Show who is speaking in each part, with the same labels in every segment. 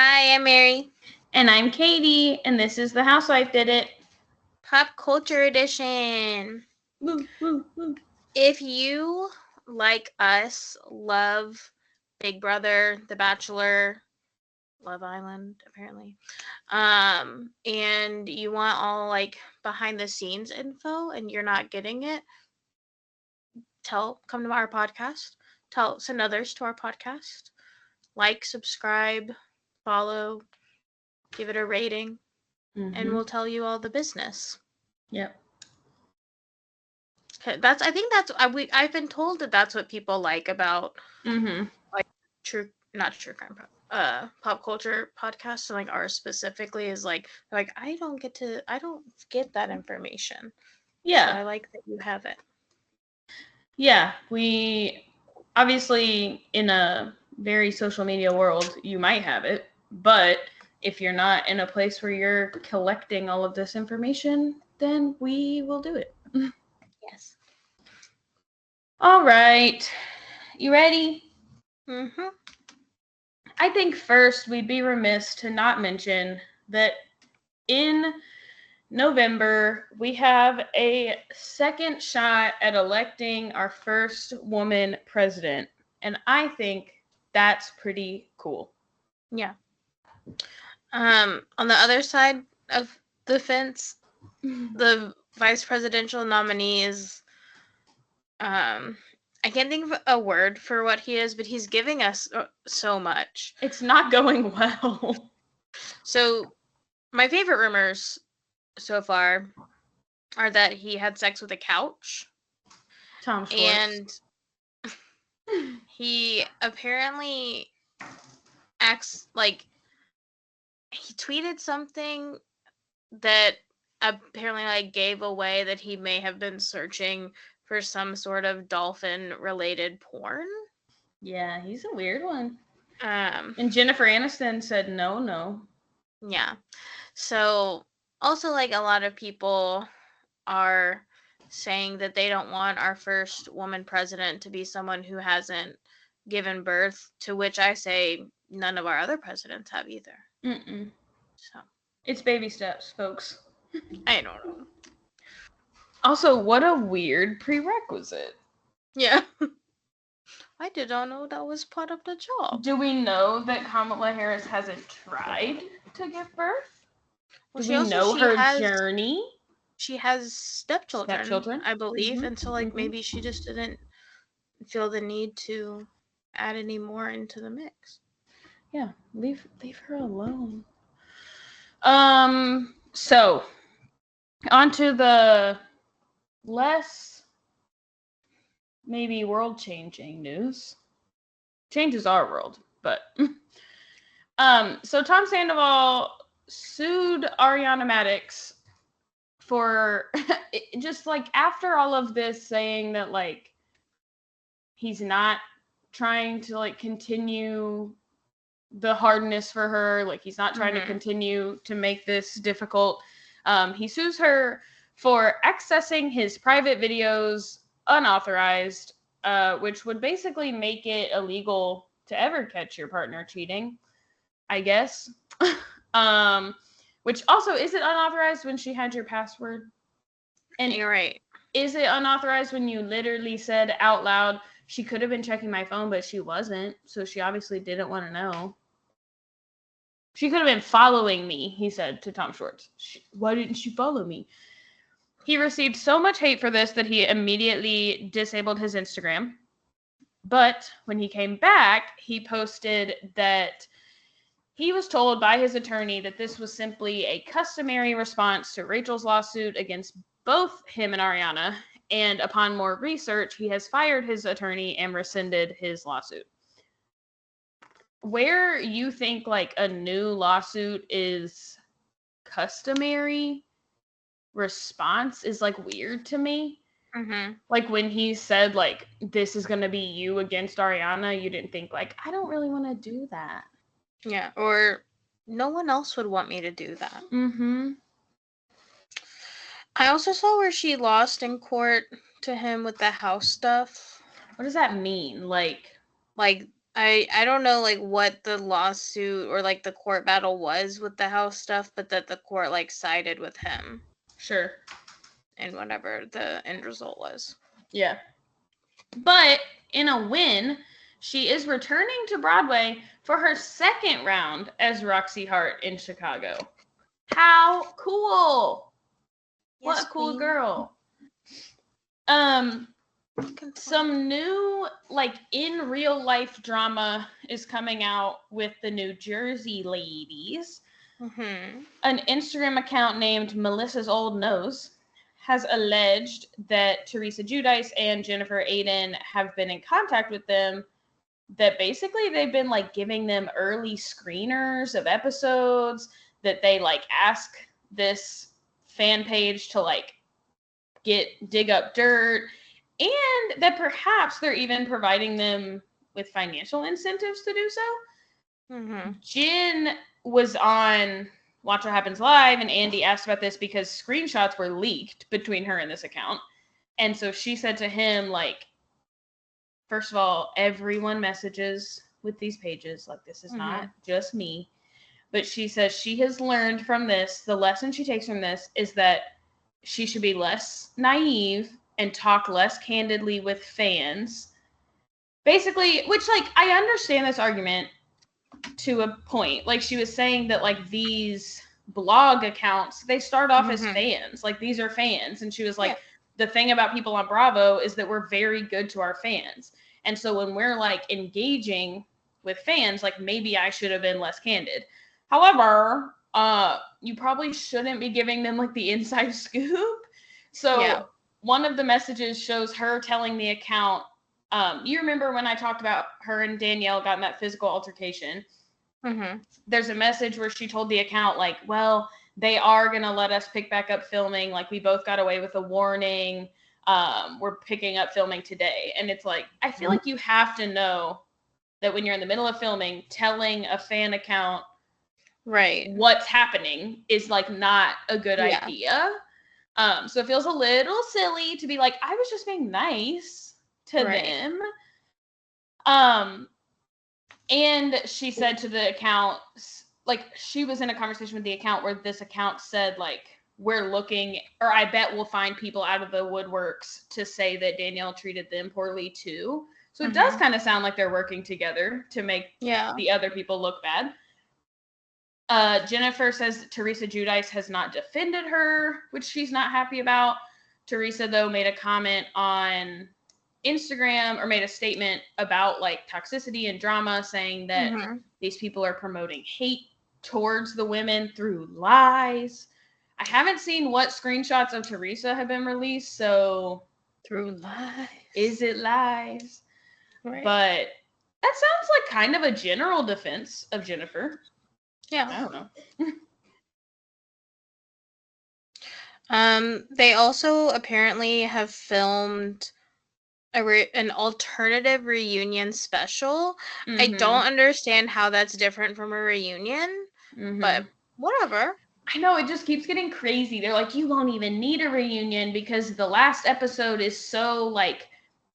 Speaker 1: Hi, I'm Mary.
Speaker 2: And I'm Katie, and this is The Housewife Did It.
Speaker 1: Pop Culture Edition.
Speaker 2: Woo, woo, woo.
Speaker 1: If you, like us, love Big Brother, The Bachelor, Love Island, apparently, and you want all behind the scenes info and you're not getting it, come to our podcast. Send others to our podcast. Like, subscribe, follow, give it a rating, and we'll tell you all the business.
Speaker 2: Yep.
Speaker 1: I've been told that that's what people like about not true crime pop culture podcasts, and ours specifically is I don't get that information.
Speaker 2: Yeah.
Speaker 1: So I like that you have it.
Speaker 2: Yeah, we obviously in a very social media world, you might have it, but if you're not in a place where you're collecting all of this information, then we will do it.
Speaker 1: Yes.
Speaker 2: All right. You ready?
Speaker 1: Mm-hmm.
Speaker 2: I think first we'd be remiss to not mention that in November, we have a second shot at electing our first woman president. And I think that's pretty cool.
Speaker 1: Yeah. On the other side of the fence, the vice presidential nominee is I can't think of a word for what he is, but he's giving us so much.
Speaker 2: It's not going well.
Speaker 1: So, my favorite rumors so far are that he had sex with a couch.
Speaker 2: Tom Schwartz.
Speaker 1: And he apparently acts like he tweeted something that apparently gave away that he may have been searching for some sort of dolphin related porn.
Speaker 2: Yeah, he's a weird one.
Speaker 1: And
Speaker 2: Jennifer Aniston said no.
Speaker 1: Yeah. So also a lot of people are saying that they don't want our first woman president to be someone who hasn't given birth, to which I say none of our other presidents have either.
Speaker 2: Mm-mm.
Speaker 1: So
Speaker 2: it's baby steps, folks.
Speaker 1: I don't know.
Speaker 2: Also, what a weird prerequisite.
Speaker 1: Yeah. I did not know that was part of the job.
Speaker 2: Do we know that Kamala Harris hasn't tried to give birth?
Speaker 1: Well,
Speaker 2: Do we know her journey?
Speaker 1: She has stepchildren, I believe, and so maybe she just didn't feel the need to add any more into the mix.
Speaker 2: Yeah, leave her alone. So onto the less maybe world-changing news. Changes our world, but so Tom Sandoval sued Ariana Madix for just after all of this, saying that he's not trying to continue the hardness for her, he's not trying to continue to make this difficult. He sues her for accessing his private videos unauthorized, which would basically make it illegal to ever catch your partner cheating, I guess. Which also, is it unauthorized when she had your password?
Speaker 1: And you're right.
Speaker 2: Is it unauthorized when you literally said out loud, she could have been checking my phone, but she wasn't, so she obviously didn't want to know. She could have been following me, he said to Tom Schwartz. Why didn't she follow me? He received so much hate for this that he immediately disabled his Instagram. But when he came back, he posted that he was told by his attorney that this was simply a customary response to Rachel's lawsuit against both him and Ariana, and upon more research, he has fired his attorney and rescinded his lawsuit. Where you think a new lawsuit is customary response is weird to me. When he said this is gonna be you against Ariana, you didn't think I don't really want to do that.
Speaker 1: Yeah, or no one else would want me to do that. I also saw where she lost in court to him with the house stuff.
Speaker 2: What does that mean?
Speaker 1: I don't know like what the lawsuit or like the court battle was with the house stuff, but that the court like sided with him
Speaker 2: Sure.
Speaker 1: and whatever the end result was.
Speaker 2: Yeah. But in a win, she is returning to Broadway for her second round as Roxy Hart in Chicago. How cool! What a cool girl. Some new like in real life drama is coming out with the New Jersey ladies.
Speaker 1: Mm-hmm.
Speaker 2: An Instagram account named Melissa's Old Nose has alleged that Teresa Giudice and Jennifer Aiden have been in contact with them, that basically they've been like giving them early screeners of episodes, that they like ask this fan page to like dig up dirt, and that perhaps they're even providing them with financial incentives to do so.
Speaker 1: Mm-hmm.
Speaker 2: Jen was on Watch What Happens Live, and Andy asked about this because screenshots were leaked between her and this account. And so she said to him, like, first of all, everyone messages with these pages. Like, this is not just me. But she says she has learned from this, the lesson she takes from this is that she should be less naive and talk less candidly with fans. Basically, which, like, I understand this argument to a point. Like, she was saying that, like, these blog accounts, they start off as fans. Like, these are fans. And she was like, the thing about people on Bravo is that we're very good to our fans. And so when we're, like, engaging with fans, like, maybe I should have been less candid. However, you probably shouldn't be giving them, like, the inside scoop. So one of the messages shows her telling the account, you remember when I talked about her and Danielle got in that physical altercation?
Speaker 1: Mm-hmm.
Speaker 2: There's a message where she told the account, like, well, they are going to let us pick back up filming. Like, we both got away with a warning. We're picking up filming today. And it's like, I feel like you have to know that when you're in the middle of filming, telling a fan account what's happening is, like, not a good idea. So it feels a little silly to be like, I was just being nice to them. And she said to the account, like, she was in a conversation with the account where this account said, like, we're looking, or I bet we'll find people out of the woodworks to say that Danielle treated them poorly too. So it does kind of sound like they're working together to make the other people look bad. Jennifer says that Teresa Giudice has not defended her, which she's not happy about. Teresa, though, made a comment on Instagram, or made a statement about, like, toxicity and drama, saying that these people are promoting hate towards the women through lies. I haven't seen what screenshots of Teresa have been released, so
Speaker 1: through lies.
Speaker 2: Is it lies? Right. But that sounds like kind of a general defense of Jennifer.
Speaker 1: Yeah.
Speaker 2: I don't
Speaker 1: know. They also apparently have filmed an alternative reunion special. I don't understand how that's different from a reunion, but whatever.
Speaker 2: I know, it just keeps getting crazy. They're like, you won't even need a reunion because the last episode is so, like,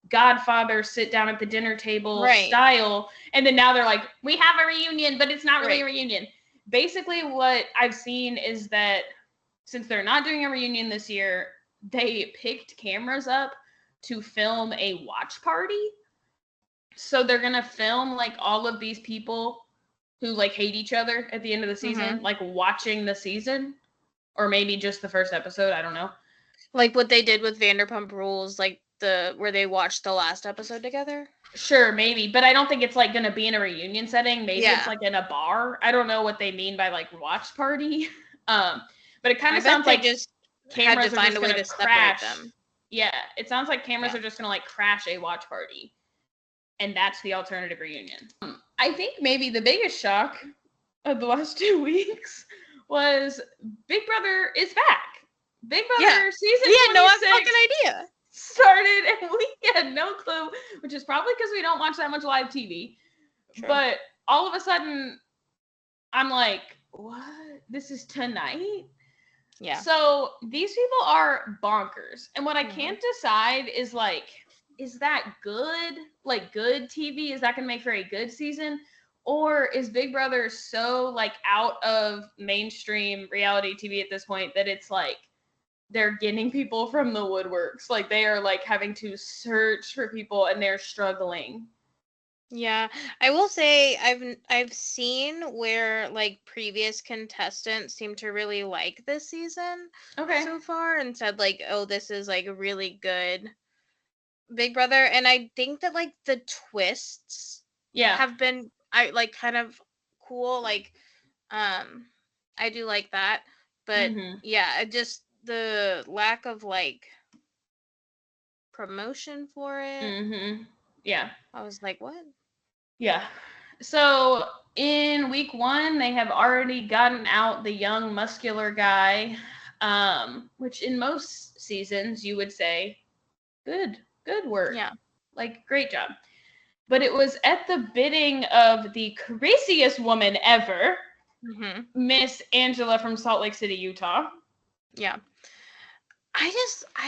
Speaker 2: Godfather sit down at the dinner table style. And then now they're like, we have a reunion, but it's not really a reunion. Basically, what I've seen is that since they're not doing a reunion this year, they picked cameras up to film a watch party. So they're going to film, like, all of these people who, like, hate each other at the end of the season, like, watching the season, or maybe just the first episode. I don't know.
Speaker 1: Like what they did with Vanderpump Rules, like where they watched the last episode together.
Speaker 2: Sure, maybe, but I don't think it's, like, going to be in a reunion setting. Maybe it's, like, in a bar. I don't know what they mean by, like, watch party. But it kind of sounds like
Speaker 1: just
Speaker 2: cameras
Speaker 1: had to find a way to
Speaker 2: crash.
Speaker 1: Separate them.
Speaker 2: Yeah, it sounds like cameras are just going to, like, crash a watch party. And that's the alternative reunion. I think maybe the biggest shock of the last 2 weeks was Big Brother is back. Big Brother season 26.
Speaker 1: We had no fucking idea.
Speaker 2: Started, and we had no clue, which is probably because we don't watch that much live TV. True. But all of a sudden, I'm like, what? This is tonight? Yeah. So these people are bonkers. And what I can't decide is, like, is that good? Like, good TV? Is that going to make for a good season? Or is Big Brother so, like, out of mainstream reality TV at this point that it's, like, they're getting people from the woodworks? Like, they are, like, having to search for people, and they're struggling.
Speaker 1: Yeah, I will say I've seen where like previous contestants seem to really like this season so far and said like, oh, this is like a really good Big Brother, and I think that like the twists have been I like kind of cool, like I do like that, but yeah, just the lack of like promotion for it.
Speaker 2: Yeah.
Speaker 1: I was like, what?
Speaker 2: Yeah. So in week 1, they have already gotten out the young muscular guy, which in most seasons you would say, good work.
Speaker 1: Yeah.
Speaker 2: Like, great job. But it was at the bidding of the craziest woman ever, Miss Angela from Salt Lake City, Utah.
Speaker 1: Yeah. I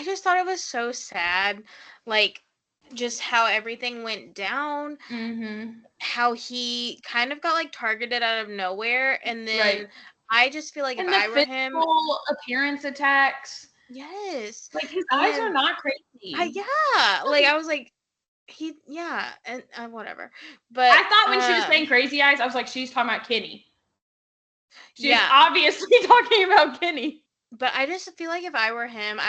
Speaker 1: just thought it was so sad, like just how everything went down. How he kind of got like targeted out of nowhere, and then I just feel like
Speaker 2: and
Speaker 1: if
Speaker 2: the
Speaker 1: I were him,
Speaker 2: appearance attacks.
Speaker 1: yes,
Speaker 2: Like, his eyes are not crazy.
Speaker 1: Yeah, like I was like, and whatever. But
Speaker 2: I thought when she was saying crazy eyes, I was like, she's talking about Kenny. She's obviously talking about Kenny.
Speaker 1: But I just feel like if I were him,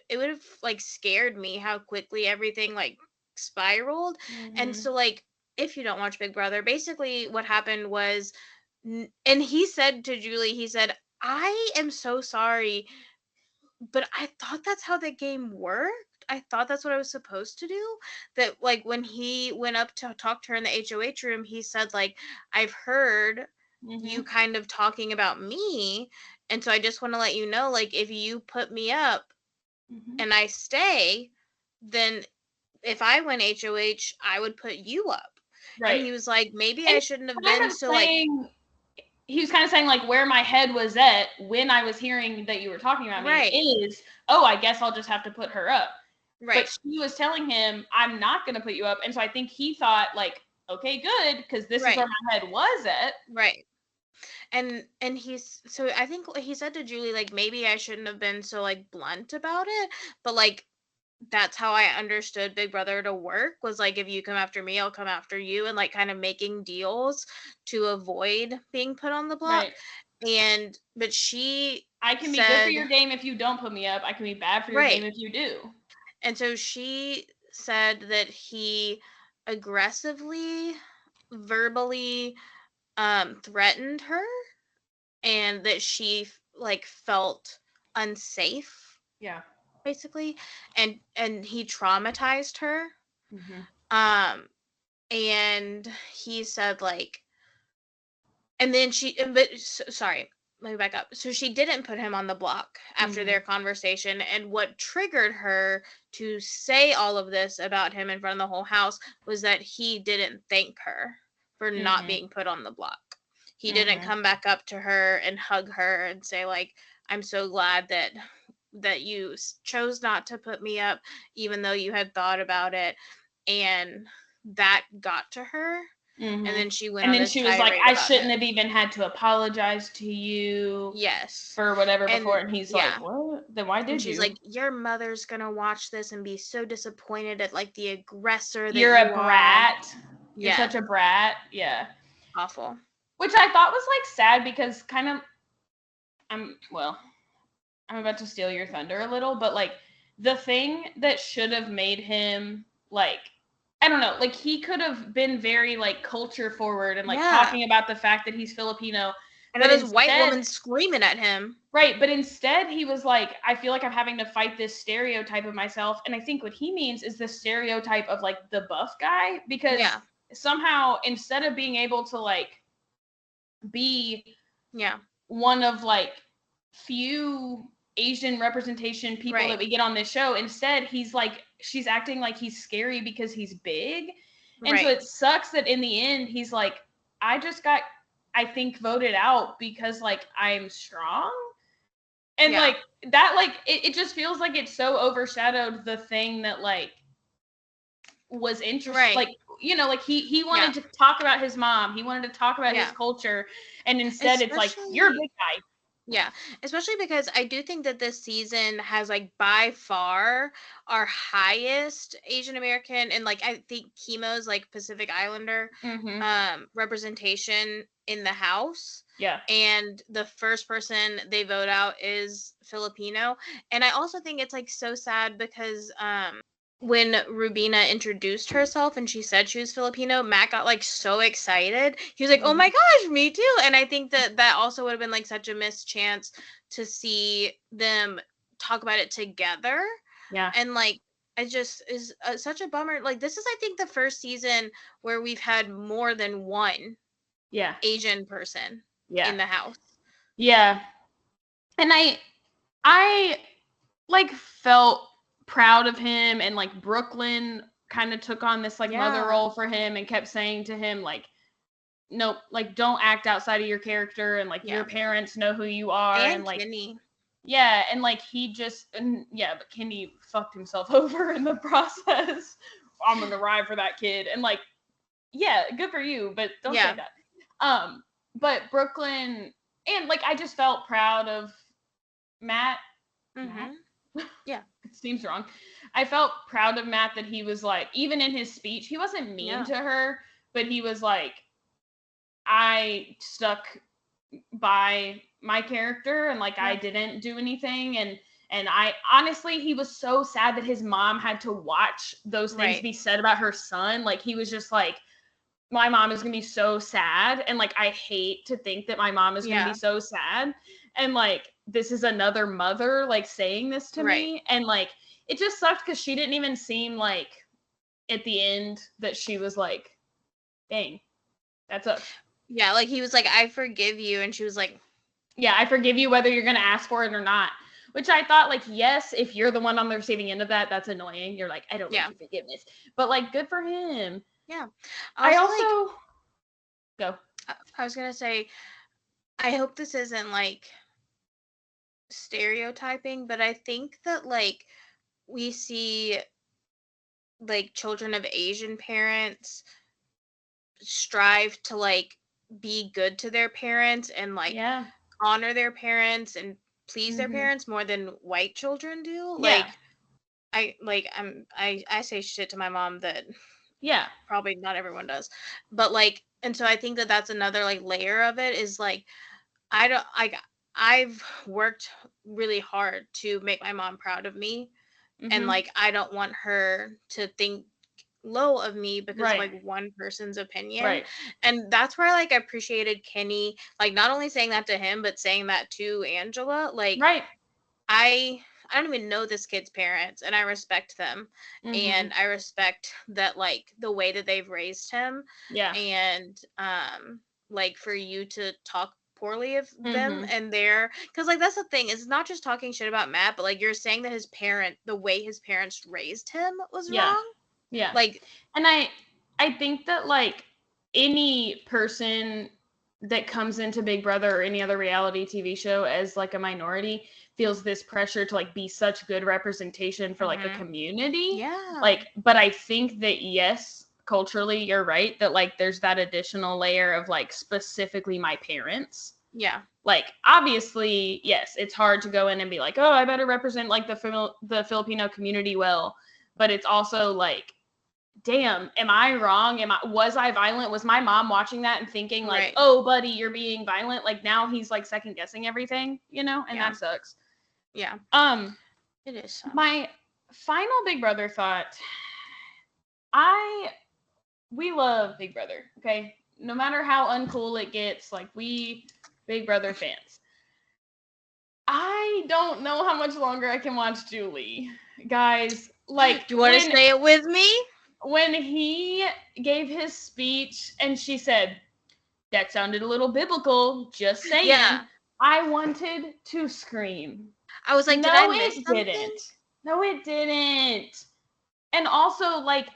Speaker 1: it would have like scared me how quickly everything like spiraled. And so like if you don't watch Big Brother, basically what happened was and he said to Julie, he said, "I am so sorry, but I thought that's how the game worked. I thought that's what I was supposed to do." That like when he went up to talk to her in the HOH room, he said like, "I've heard you kind of talking about me, and so I just want to let you know, like, if you put me up and I stay, then if I win HOH, I would put you up." And he was like, maybe I shouldn't have been so like.
Speaker 2: He was kind of saying like where my head was at when I was hearing that you were talking about me is, oh, I guess I'll just have to put her up. But she was telling him, I'm not going to put you up. And so I think he thought like, okay, good, because this is where my head was at.
Speaker 1: Right. And so I think he said to Julie, like, maybe I shouldn't have been so like blunt about it, but like that's how I understood Big Brother to work, was like, if you come after me, I'll come after you, and like kind of making deals to avoid being put on the block. But
Speaker 2: I can be good for your game if you don't put me up. I can be bad for your game if you do.
Speaker 1: And so she said that he aggressively, verbally threatened her, and that she like felt unsafe.
Speaker 2: Yeah.
Speaker 1: Basically, and he traumatized her. And he said like, and then sorry, let me back up. So she didn't put him on the block after their conversation, and what triggered her to say all of this about him in front of the whole house was that he didn't thank her for not being put on the block. He didn't come back up to her and hug her and say like, I'm so glad that you chose not to put me up, even though you had thought about it. And that got to her. And then she went, and then
Speaker 2: she was like, I shouldn't have even had to apologize to you.
Speaker 1: Yes.
Speaker 2: For whatever before. And he's like, what? Then why did you?
Speaker 1: She's like, your mother's gonna watch this and be so disappointed at like the aggressor that
Speaker 2: you're a brat. You're such a brat. Yeah.
Speaker 1: Awful.
Speaker 2: Which I thought was like sad because kind of I'm about to steal your thunder a little, but like the thing that should have made him like, I don't know, like he could have been very like culture forward and like talking about the fact that he's Filipino.
Speaker 1: And then this white woman screaming at him.
Speaker 2: Right, but instead he was like, I feel like I'm having to fight this stereotype of myself. And I think what he means is the stereotype of like the buff guy, because somehow instead of being able to like be one of like few Asian representation people that we get on this show, instead he's like, she's acting like he's scary because he's big. And so it sucks that in the end he's like, I just got, I think, voted out because like I'm strong. And like that, like it just feels like it's so overshadowed the thing that like was interested,
Speaker 1: Right.
Speaker 2: like, you know, like he wanted
Speaker 1: Yeah.
Speaker 2: to talk about his mom. He wanted to talk about his
Speaker 1: Yeah.
Speaker 2: culture. And instead it's like, you're a
Speaker 1: Especially,
Speaker 2: big guy.
Speaker 1: yeah, especially because I do think that this season has like by far our highest Asian American, and like I think Chemo's like Pacific Islander
Speaker 2: Mm-hmm.
Speaker 1: representation in the house.
Speaker 2: Yeah.
Speaker 1: And the first person they vote out is Filipino. And I also think it's like so sad because when Rubina introduced herself and she said she was Filipino, Matt got like so excited. He was like, "Oh my gosh, me too!" And I think that that also would have been like such a missed chance to see them talk about it together.
Speaker 2: Yeah.
Speaker 1: And like, it just is such a bummer. Like, this is, I think, the first season where we've had more than one
Speaker 2: Yeah.
Speaker 1: Asian person
Speaker 2: Yeah.
Speaker 1: in the house.
Speaker 2: Yeah. And I like felt proud of him, and like Brooklyn kind of took on this like mother role for him and kept saying to him like, nope, like don't act outside of your character, and like your parents know who you are. And like
Speaker 1: Kenny.
Speaker 2: Yeah, and like he just, and yeah, but Kenny fucked himself over in the process. I'm gonna ride for that kid. And like, yeah, good for you, but don't say that. But Brooklyn, and like I just felt proud of Matt.
Speaker 1: Mm-hmm. Yeah.
Speaker 2: It seems wrong. I felt proud of Matt that he was like, even in his speech, he wasn't mean to her, but he was like, I stuck by my character, and like I didn't do anything. And I honestly, he was so sad that his mom had to watch those things be said about her son. Like he was just like, my mom is gonna be so sad, and like I hate to think that my mom is gonna be so sad. And like this is another mother like saying this to me. And like it just sucked because she didn't even seem like at the end that she was like, dang, that sucks.
Speaker 1: Yeah, like he was like, I forgive you, and she was like,
Speaker 2: yeah, I forgive you whether you're gonna ask for it or not. Which I thought, like, yes, if you're the one on the receiving end of that, that's annoying. You're like, I don't need your forgiveness. But like, good for him.
Speaker 1: Yeah.
Speaker 2: I also
Speaker 1: like,
Speaker 2: go.
Speaker 1: I was gonna say, I hope this isn't like stereotyping, but I think that like we see like children of Asian parents strive to like be good to their parents and like honor their parents and please their parents more than white children do. Like I say shit to my mom that probably not everyone does. But like, and so I think that that's another like layer of it is like I've worked really hard to make my mom proud of me. And like I don't want her to think low of me because of like one person's opinion. And that's where I like appreciated Kenny like not only saying that to him but saying that to Angela. Like I don't even know this kid's parents and I respect them. And I respect that like the way that they've raised him. And like for you to talk poorly of them and their, because like that's the thing, it's not just talking shit about Matt, but like you're saying that the way his parents raised him was wrong.
Speaker 2: Like, and I think that like any person that comes into Big Brother or any other reality TV show as like a minority feels this pressure to like be such good representation for like a community. Like, but I think that yes, culturally you're right that like there's that additional layer of like specifically my parents. Like obviously, yes, it's hard to go in and be like, oh, I better represent like the Filipino community well, but it's also like, damn, am I wrong? Was I violent? Was my mom watching that and thinking like, oh, buddy, you're being violent? Like now he's like second guessing everything, you know? And that sucks.
Speaker 1: It is.
Speaker 2: My final Big Brother thought, we love Big Brother, okay? No matter how uncool it gets, like we Big Brother fans. I don't know how much longer I can watch Julie. Guys, like,
Speaker 1: do you want to say it with me?
Speaker 2: When he gave his speech and she said, that sounded a little biblical, just saying. Yeah. I wanted to scream.
Speaker 1: I was like, did I miss something?
Speaker 2: No, it didn't. And also, like,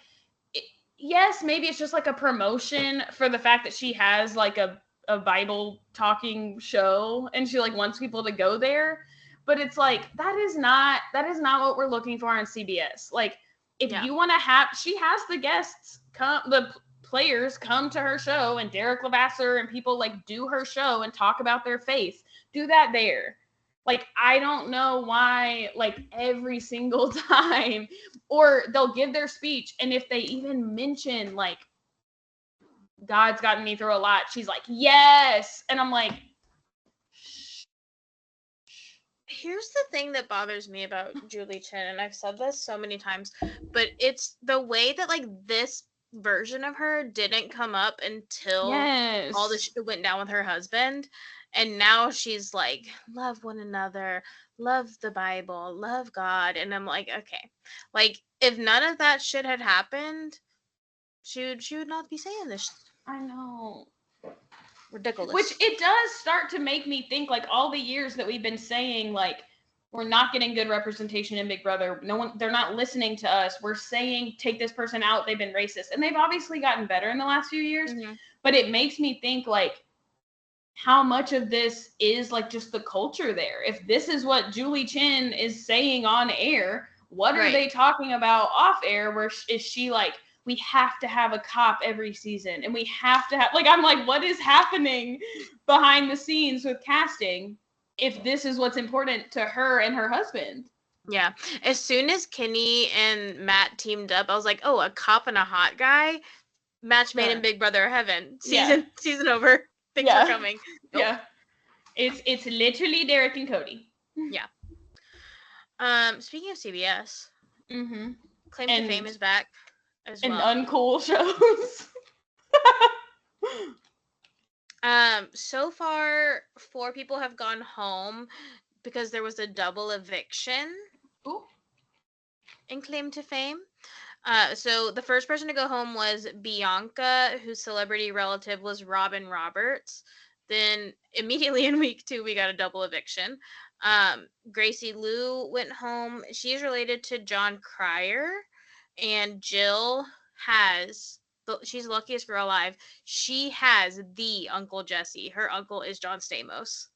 Speaker 2: yes, maybe it's just like a promotion for the fact that she has like a Bible talking show and she like wants people to go there. But it's like, that is not what we're looking for on CBS. Like, if you want to have, she has the guests come, players come to her show, and Derek Levasseur and people like do her show and talk about their faith. Do that there. Like, I don't know why, like, every single time, or they'll give their speech, and if they even mention, like, God's gotten me through a lot, she's like, yes. And I'm like,
Speaker 1: here's the thing that bothers me about Julie Chen, and I've said this so many times, but it's the way that, like, this version of her didn't come up until all the shit went down with her husband. And now she's like, love one another, love the Bible, love God. And I'm like, okay. Like, if none of that shit had happened, she would not be saying this.
Speaker 2: I know.
Speaker 1: Ridiculous.
Speaker 2: Which it does start to make me think, like, all the years that we've been saying, like, we're not getting good representation in Big Brother. They're not listening to us. We're saying, take this person out. They've been racist. And they've obviously gotten better in the last few years. Mm-hmm. But it makes me think, like, how much of this is, like, just the culture there? If this is what Julie Chen is saying on air, what are they talking about off air? Where is she like, we have to have a cop every season, and we have to have, like, I'm like, what is happening behind the scenes with casting if this is what's important to her and her husband?
Speaker 1: Yeah. As soon as Kenny and Matt teamed up, I was like, oh, a cop and a hot guy? Match made in Big Brother heaven. Season over. Things are coming.
Speaker 2: Nope. Yeah. It's literally Derek and Cody.
Speaker 1: Yeah. Speaking of CBS,
Speaker 2: mm-hmm.
Speaker 1: Claim to Fame is back as well.
Speaker 2: And uncool shows.
Speaker 1: So far, 4 people have gone home because there was a double eviction.
Speaker 2: Ooh.
Speaker 1: In Claim to Fame. So the first person to go home was Bianca, whose celebrity relative was Robin Roberts. Then immediately in week 2, we got a double eviction. Gracie Lou went home. She's related to John Cryer. And Jill she's the luckiest girl alive. She has the Uncle Jesse. Her uncle is John Stamos.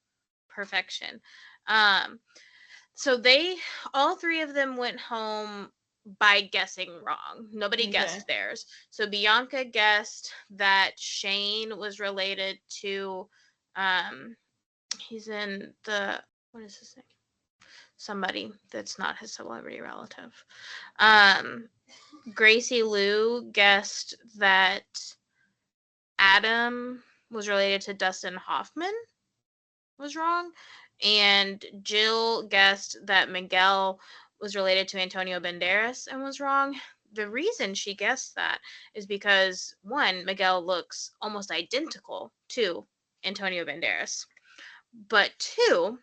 Speaker 1: Perfection. So all 3 of them went home by guessing wrong. Nobody guessed theirs. So Bianca guessed that Shane was related to, he's in what is his name? Somebody that's not his celebrity relative. Gracie Lou guessed that Adam was related to Dustin Hoffman. Was wrong. And Jill guessed that Miguel was related to Antonio Banderas and was wrong. The reason she guessed that is because, 1, Miguel looks almost identical to Antonio Banderas. But 2,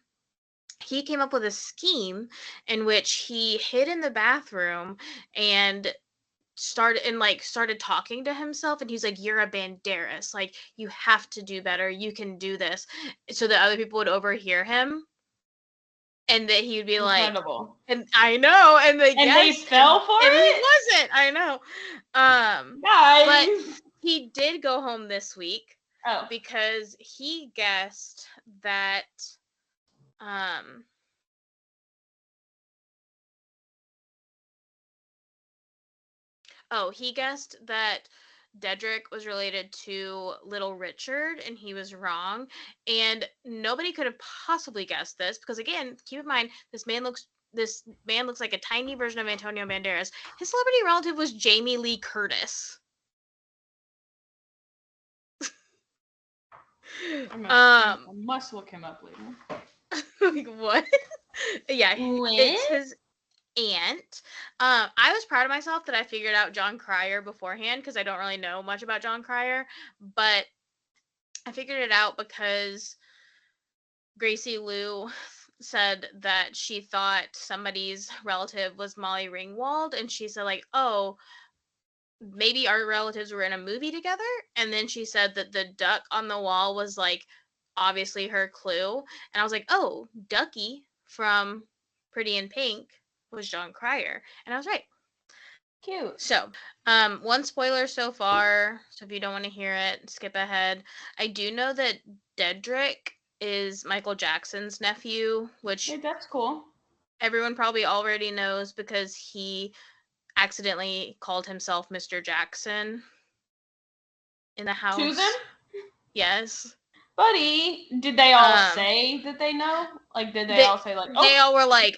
Speaker 1: he came up with a scheme in which he hid in the bathroom and started talking to himself, and he's like, you're a Banderas, like, you have to do better, you can do this, so that other people would overhear him, and that he would be
Speaker 2: incredible.
Speaker 1: Like, and I know, and they
Speaker 2: fell for it,
Speaker 1: and he wasn't, I know,
Speaker 2: guys,
Speaker 1: but he did go home this week because he guessed that he guessed that Dedrick was related to Little Richard, and he was wrong. And nobody could have possibly guessed this because, again, keep in mind, this man looks like a tiny version of Antonio Banderas. His celebrity relative was Jamie Lee Curtis.
Speaker 2: I must look him up later.
Speaker 1: Like, what? Yeah, it's his aunt. I was proud of myself that I figured out John Cryer beforehand because I don't really know much about John Cryer, but I figured it out because Gracie Lou said that she thought somebody's relative was Molly Ringwald, and she said, like, oh, maybe our relatives were in a movie together, and then she said that the duck on the wall was, like, obviously her clue, and I was like, oh, Ducky from Pretty in Pink was John Cryer, and I was right.
Speaker 2: Cute.
Speaker 1: So, 1 spoiler so far, so if you don't want to hear it, skip ahead. I do know that Dedrick is Michael Jackson's nephew, which
Speaker 2: that's cool.
Speaker 1: Everyone probably already knows because he accidentally called himself Mr. Jackson in the house.
Speaker 2: To them?
Speaker 1: Yes.
Speaker 2: Buddy, did they all say that they know? Like, did they all say, like, oh?
Speaker 1: They all were like,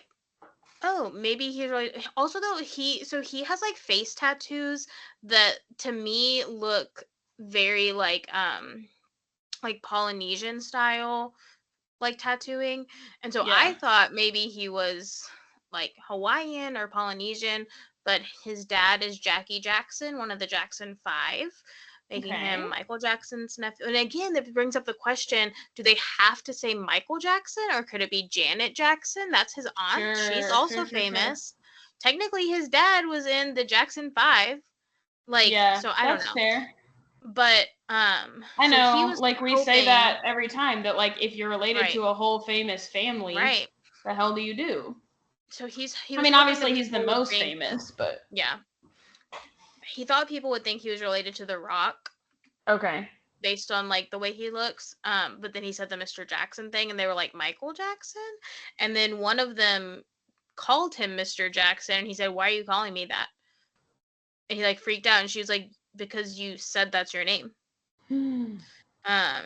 Speaker 1: oh, maybe he's really... Also, though, he has, like, face tattoos that, to me, look very, like Polynesian style, like, tattooing. And so I thought maybe he was, like, Hawaiian or Polynesian, but his dad is Jackie Jackson, one of the Jackson 5, making him Michael Jackson's nephew. And again, that brings up the question, do they have to say Michael Jackson, or could it be Janet Jackson? That's his aunt. She's also famous. Technically, his dad was in the Jackson 5. Like, so I don't know.
Speaker 2: That's fair.
Speaker 1: But,
Speaker 2: I know, so like, we say that every time, that, like, if you're related to a whole famous family, the hell do you do?
Speaker 1: So he
Speaker 2: I mean, obviously he's the most famous, but...
Speaker 1: Yeah. He thought people would think he was related to The Rock.
Speaker 2: Okay.
Speaker 1: Based on, like, the way he looks. But then he said the Mr. Jackson thing, and they were like, Michael Jackson? And then one of them called him Mr. Jackson, and he said, why are you calling me that? And he, like, freaked out, and she was like, because you said that's your name. And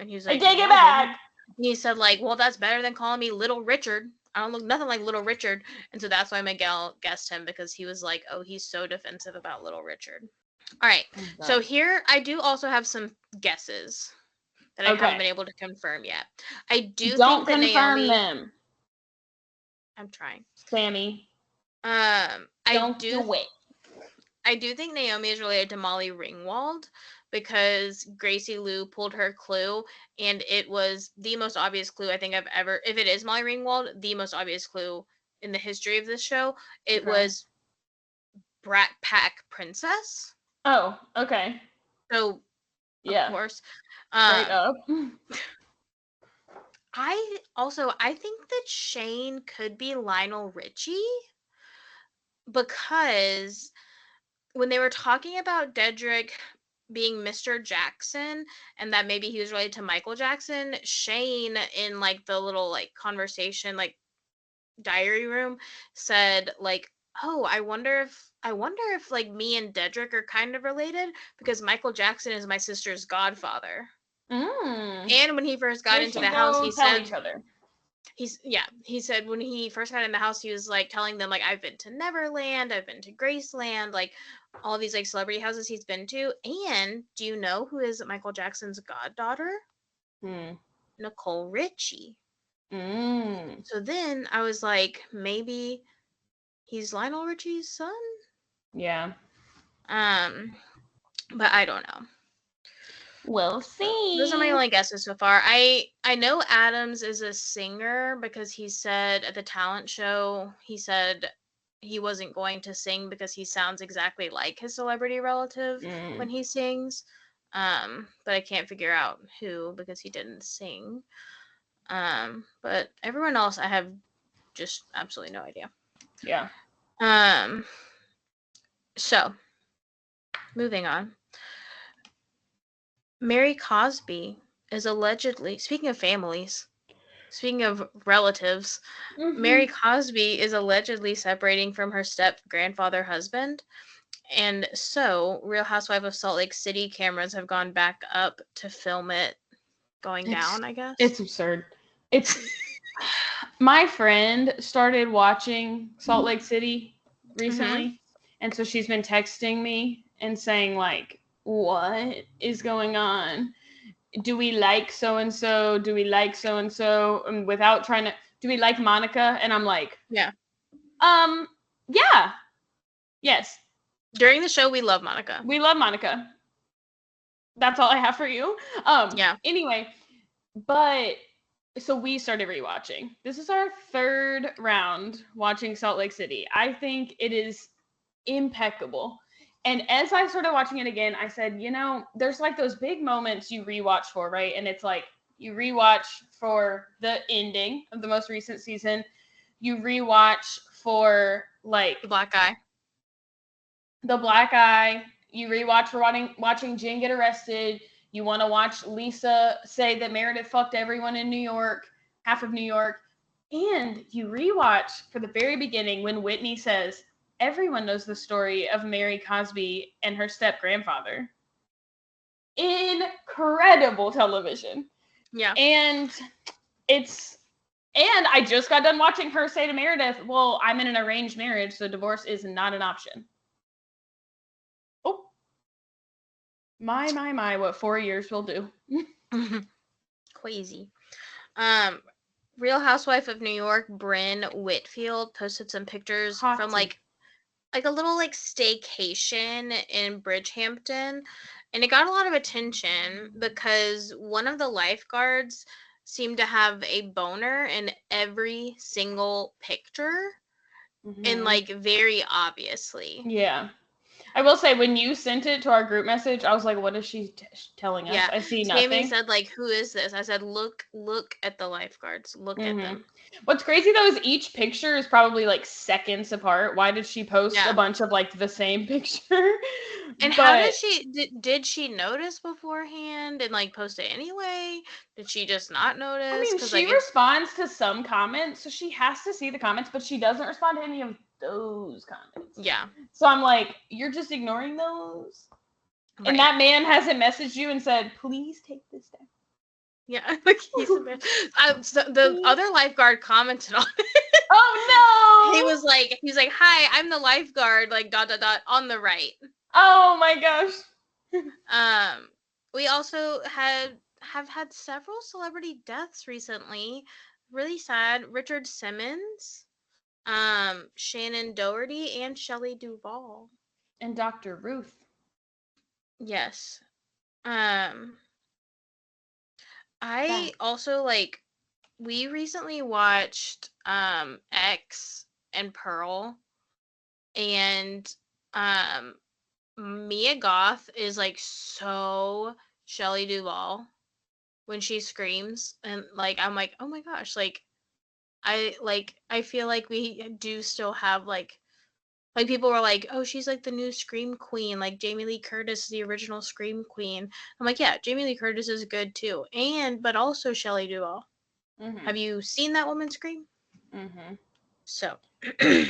Speaker 1: he was like,
Speaker 2: I take it back!
Speaker 1: And he said, like, well, that's better than calling me Little Richard. I don't look nothing like Little Richard. And so that's why Miguel guessed him, because he was like, oh, he's so defensive about Little Richard. All right. So here, I do also have some guesses that I haven't been able to confirm yet. I do
Speaker 2: Don't
Speaker 1: think that
Speaker 2: confirm
Speaker 1: Naomi...
Speaker 2: them.
Speaker 1: I'm trying.
Speaker 2: Sammy.
Speaker 1: Don't do it. I do think Naomi is related to Molly Ringwald, because Gracie Lou pulled her clue, and it was the most obvious clue I think I've ever... If it is Molly Ringwald, the most obvious clue in the history of this show. It was Brat Pack Princess.
Speaker 2: Oh, okay.
Speaker 1: So, of course.
Speaker 2: Straight up.
Speaker 1: I think that Shane could be Lionel Richie, because when they were talking about Dedrick being Mr. Jackson, and that maybe he was related to Michael Jackson, Shane, in, like, the little, like, conversation, like, diary room, said, like, oh, I wonder if like me and Dedrick are kind of related, because Michael Jackson is my sister's godfather. And when he first got into the house, he said
Speaker 2: each other.
Speaker 1: He said when he first got in the house, he was, like, telling them, like, I've been to Neverland, I've been to Graceland, like, all these, like, celebrity houses he's been to. And do you know who is Michael Jackson's goddaughter? Nicole Richie. So then I was like, maybe he's Lionel Richie's son?
Speaker 2: Yeah.
Speaker 1: But I don't know.
Speaker 2: We'll see.
Speaker 1: Those are my only guesses so far. I know Adams is a singer, because he said at the talent show, he said he wasn't going to sing because he sounds exactly like his celebrity relative when he sings. But I can't figure out who, because he didn't sing. But everyone else, I have just absolutely no idea.
Speaker 2: Yeah.
Speaker 1: So, moving on. Mary Cosby is allegedly, speaking of families, speaking of relatives, Mary Cosby is allegedly separating from her step-grandfather husband. And so, Real Housewives of Salt Lake City cameras have gone back up to film it going down, I guess.
Speaker 2: It's absurd. It's... My friend started watching Salt Lake City recently, and so she's been texting me and saying, like, what is going on? Do we like so-and-so? Do we like so-and-so? And without trying to... Do we like Monica? And I'm like...
Speaker 1: Yeah.
Speaker 2: Yeah. Yes.
Speaker 1: During the show, we love Monica.
Speaker 2: We love Monica. That's all I have for you.
Speaker 1: Yeah.
Speaker 2: Anyway, but... So we started rewatching. This is our third round watching Salt Lake City. I think it is impeccable. And as I started watching it again, I said, you know, there's like those big moments you rewatch for, right? And it's like you rewatch for the ending of the most recent season. You rewatch for like
Speaker 1: the black eye.
Speaker 2: You rewatch for watching Jen get arrested. You want to watch Lisa say that Meredith fucked everyone in New York, half of New York. And you rewatch for the very beginning when Whitney says, everyone knows the story of Mary Cosby and her step-grandfather. Incredible television.
Speaker 1: Yeah.
Speaker 2: And I just got done watching her say to Meredith, well, I'm in an arranged marriage, so divorce is not an option. Oh. My, what 4 years will do.
Speaker 1: Crazy. Real Housewife of New York, Brynn Whitfield posted some pictures from like a little like staycation in Bridgehampton, and it got a lot of attention because one of the lifeguards seemed to have a boner in every single picture, and like very obviously.
Speaker 2: Yeah. I will say, when you sent it to our group message, I was like, what is she telling us?
Speaker 1: Yeah.
Speaker 2: I see
Speaker 1: Tammy
Speaker 2: nothing.
Speaker 1: said, like, who is this? I said, look at the lifeguards. Look at them.
Speaker 2: What's crazy, though, is each picture is probably, like, seconds apart. Why did she post a bunch of, like, the same picture?
Speaker 1: And how did she notice beforehand and, like, post it anyway? Did she just not notice?
Speaker 2: I mean, she responds to some comments, so she has to see the comments, but she doesn't respond to any of those comments.
Speaker 1: Yeah.
Speaker 2: So I'm like, you're just ignoring those? Right. And that man hasn't messaged you and said, please take this down.
Speaker 1: Yeah, like he's so the other lifeguard commented on it.
Speaker 2: Oh no!
Speaker 1: He was like, hi, I'm the lifeguard, like ... on the right.
Speaker 2: Oh my gosh.
Speaker 1: We also have had several celebrity deaths recently. Really sad. Richard Simmons, Shannon Doherty, and Shelley Duvall.
Speaker 2: And Dr. Ruth.
Speaker 1: Yes. I also like, we recently watched X and Pearl, and Mia Goth is like so Shelley Duvall when she screams, and like I'm like, oh my gosh, like I feel like we do still have like people were like, oh, she's like the new Scream Queen, like Jamie Lee Curtis, the original Scream Queen. I'm like, yeah, Jamie Lee Curtis is good too, but also Shelley Duvall. Have you seen that woman scream? So that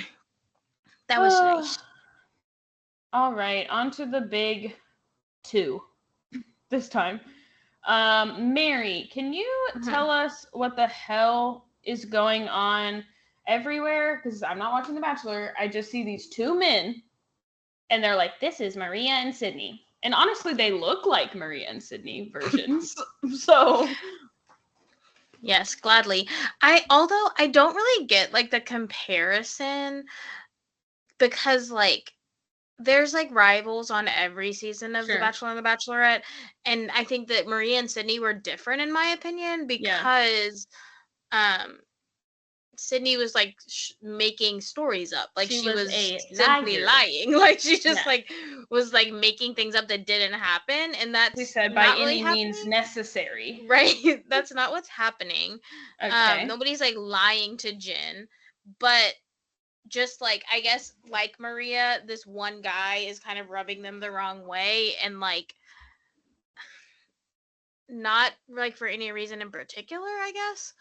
Speaker 1: was nice.
Speaker 2: All right, on to the big two this time. Mary, can you tell us what the hell is going on everywhere? Because I'm not watching The Bachelor. I just see these two men, and they're like, this is Maria and Sydney. And honestly, they look like Maria and Sydney versions. So...
Speaker 1: Yes, gladly. Although I don't really get like the comparison, because like there's like rivals on every season of The Bachelor and The Bachelorette, and I think that Maria and Sydney were different in my opinion because Sydney was like making stories up, like she was simply lying, like she just like was like making things up that didn't happen, and that's
Speaker 2: we said by any means necessary,
Speaker 1: right? That's not what's happening. Nobody's like lying to Jen, but just like, I guess, like Maria, this one guy is kind of rubbing them the wrong way, and like not like for any reason in particular, I guess.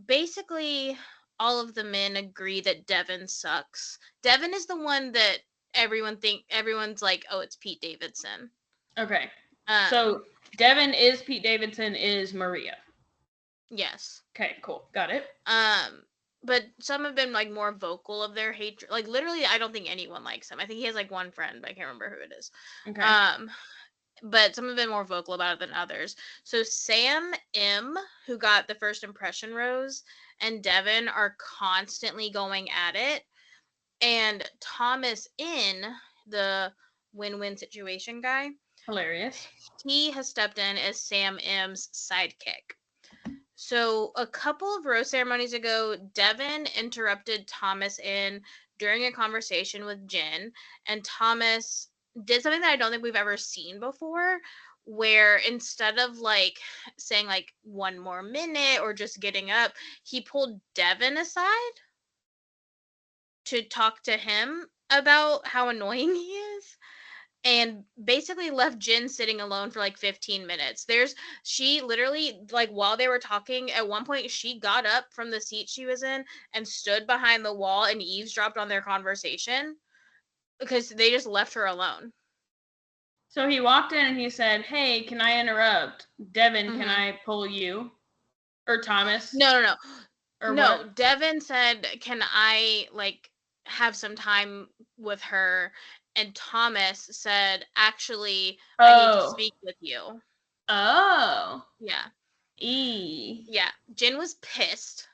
Speaker 1: Basically all of the men agree that Devin sucks. Devin is the one that everyone's like, oh, it's Pete Davidson.
Speaker 2: Okay. So Devin is Pete Davidson, is Maria.
Speaker 1: Yes.
Speaker 2: Okay, cool. Got it.
Speaker 1: But some have been like more vocal of their hatred. Like literally, I don't think anyone likes him. I think he has like one friend, but I can't remember who it is. Okay. But some have been more vocal about it than others. So Sam M, who got the first impression rose, and Devin are constantly going at it. And Thomas N, the win-win situation guy,
Speaker 2: hilarious,
Speaker 1: he has stepped in as Sam M's sidekick. So a couple of rose ceremonies ago, Devin interrupted Thomas N during a conversation with Jen, and Thomas did something that I don't think we've ever seen before, where instead of like saying like one more minute or just getting up, he pulled Devin aside to talk to him about how annoying he is. and basically left Jin sitting alone for like 15 minutes. She literally, like, while they were talking, at one point she got up from the seat she was in and stood behind the wall and eavesdropped on their conversation because they just left her alone.
Speaker 2: So he walked in and he said, "Hey, can I interrupt? Devin, can I pull you?" Or Thomas?
Speaker 1: No.
Speaker 2: Or
Speaker 1: No,
Speaker 2: what?
Speaker 1: Devin said, "Can I, like, have some time with her?" And Thomas said, "Actually, I need to
Speaker 2: Oh.
Speaker 1: speak with you."
Speaker 2: Oh.
Speaker 1: Yeah.
Speaker 2: E.
Speaker 1: Yeah. Jin was pissed.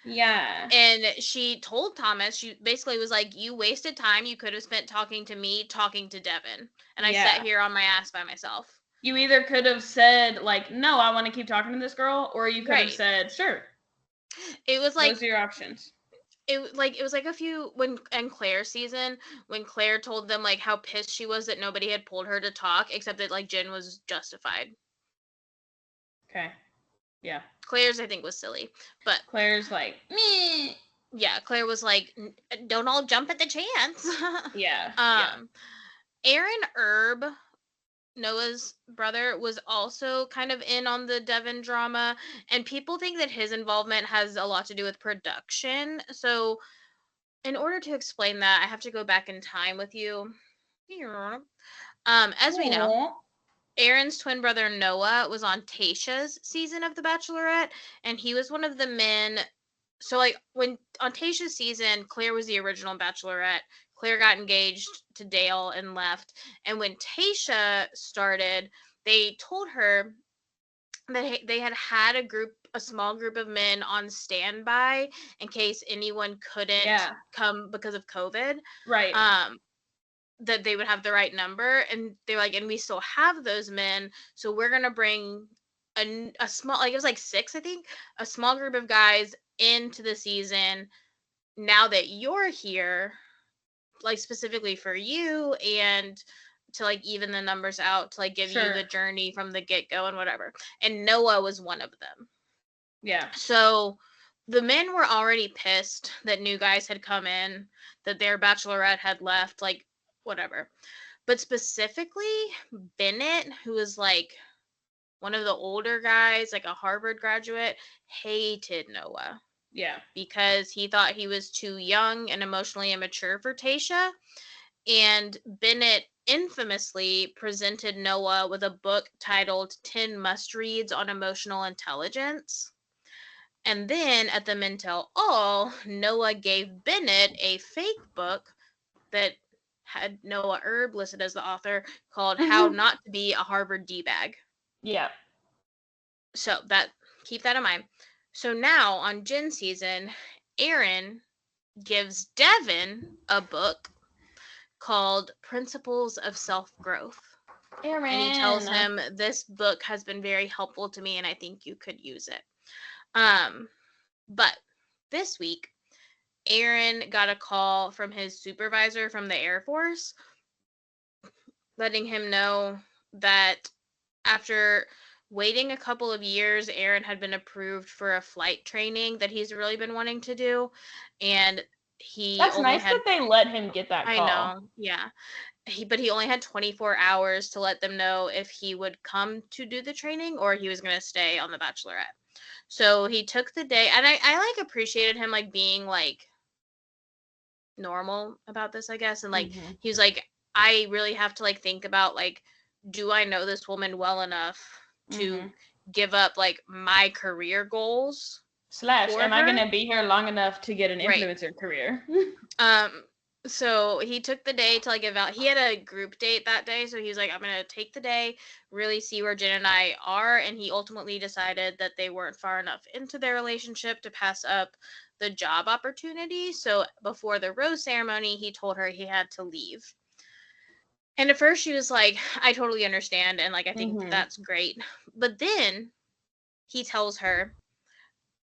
Speaker 2: Yeah.
Speaker 1: And she told Thomas, she basically was like, "You wasted time. You could have spent talking to me, talking to Devin. And I sat
Speaker 2: Yeah.
Speaker 1: here on my ass by myself."
Speaker 2: You either could have said, like, "No, I want to keep talking to this girl," or you could have
Speaker 1: Right.
Speaker 2: said, "Sure."
Speaker 1: It was like,
Speaker 2: Those are your options.
Speaker 1: it was like a few when in Claire's season when Claire told them like how pissed she was that nobody had pulled her to talk, except that like Jin was justified.
Speaker 2: Okay. Yeah.
Speaker 1: Claire's, I think, was silly, but
Speaker 2: Claire's like, meh.
Speaker 1: yeah, Claire was like, "Don't all jump at the chance."
Speaker 2: Yeah. Yeah.
Speaker 1: um Aaron Erb, Noah's brother, was also kind of in on the Devon drama, and people think that his involvement has a lot to do with production. So, in order to explain that, I have to go back in time with you. As we know,
Speaker 2: Aww.
Speaker 1: Aaron's twin brother Noah was on Tayshia's season of The Bachelorette, and he was one of the men. So, like, when on Tayshia's season, Claire was the original Bachelorette. Claire got engaged to Dale and left. And when Tayshia started, they told her that they had a small group of men on standby in case anyone couldn't come because of COVID.
Speaker 2: Right.
Speaker 1: That they would have the right number, and they're like, and we still have those men, so we're gonna bring a small, like, it was like 6, I think, a small group of guys into the season now that you're here, like, specifically for you, and to like even the numbers out, to like give you the journey from the get-go and whatever. And Noah was one of them.
Speaker 2: Yeah.
Speaker 1: So the men were already pissed that new guys had come in, that their Bachelorette had left, like, whatever. But specifically, Bennett, who was like one of the older guys, like a Harvard graduate, hated Noah.
Speaker 2: Yeah.
Speaker 1: Because he thought he was too young and emotionally immature for Tayshia. And Bennett infamously presented Noah with a book titled 10 Must Reads on Emotional Intelligence. And then at the Men Tell All, Noah gave Bennett a fake book that had Noah Erb listed as the author, called How Not to Be a Harvard D-Bag.
Speaker 2: Yeah.
Speaker 1: So keep that in mind. So now on Jin's season, Aaron gives Devin a book called Principles of Self-Growth.
Speaker 2: Aaron.
Speaker 1: And he tells him, "This book has been very helpful to me and I think you could use it." But this week, Aaron got a call from his supervisor from the Air Force letting him know that after waiting a couple of years, Aaron had been approved for a flight training that he's really been wanting to do. And
Speaker 2: That's nice that they let him get that call.
Speaker 1: I know, yeah. But he only had 24 hours to let them know if he would come to do the training or he was going to stay on The Bachelorette. So he took the day, and I like appreciated him like being like normal about this, I guess. And like he was like, I really have to like think about like, do I know this woman well enough to give up like my career goals?
Speaker 2: / am I gonna be here long enough to get an influencer career?
Speaker 1: So he took the day to like he had a group date that day, so he was like, I'm gonna take the day, really see where Jen and I are, and he ultimately decided that they weren't far enough into their relationship to pass up the job opportunity. So before the rose ceremony, he told her he had to leave. And at first she was like, I totally understand, and like I think that's great. But then he tells her,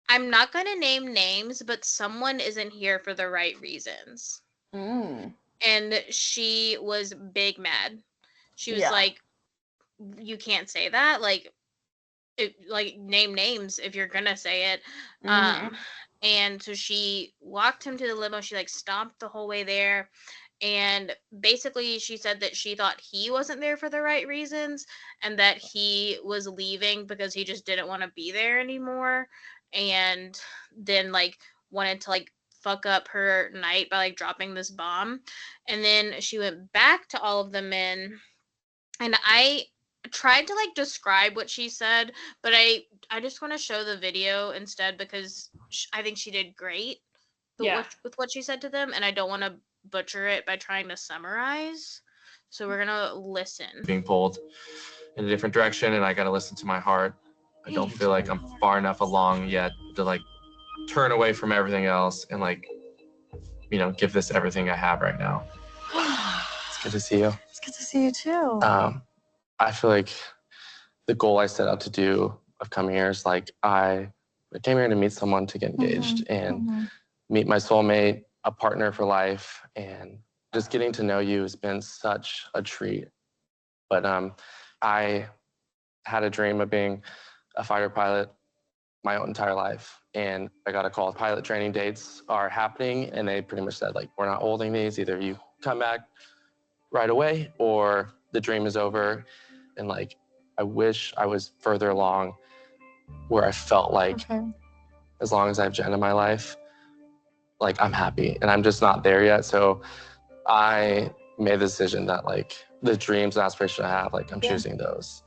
Speaker 1: I'm not gonna name names, but someone isn't here for the right reasons. And she was big mad. She was like, you can't say that. Like, name names if you're gonna say it. And so she walked him to the limo. She like stomped the whole way there. And basically she said that she thought he wasn't there for the right reasons and that he was leaving because he just didn't want to be there anymore, and then like wanted to like fuck up her night by like dropping this bomb. And then she went back to all of the men, and I tried to like describe what she said, but I just want to show the video instead because I think she did great with what she said to them, and I don't want to butcher it by trying to summarize. So we're gonna listen.
Speaker 3: Being pulled in a different direction, and I gotta listen to my heart. I don't feel like I'm far enough along yet to like turn away from everything else and like, you know, give this everything I have right now. It's good to see you.
Speaker 4: It's good to see you too.
Speaker 3: I feel like the goal I set out to do of coming here is like I came here to meet someone to get engaged and meet my soulmate, a partner for life, and just getting to know you has been such a treat. But I had a dream of being a fighter pilot my entire life, and I got a call. Pilot training dates are happening, and they pretty much said like, we're not holding these. Either you come back right away or the dream is over. And like, I wish I was further along where I felt like as long as I have Jen in my life, like I'm happy, and I'm just not there yet. So I made the decision that like the dreams and aspirations I have, like I'm choosing those.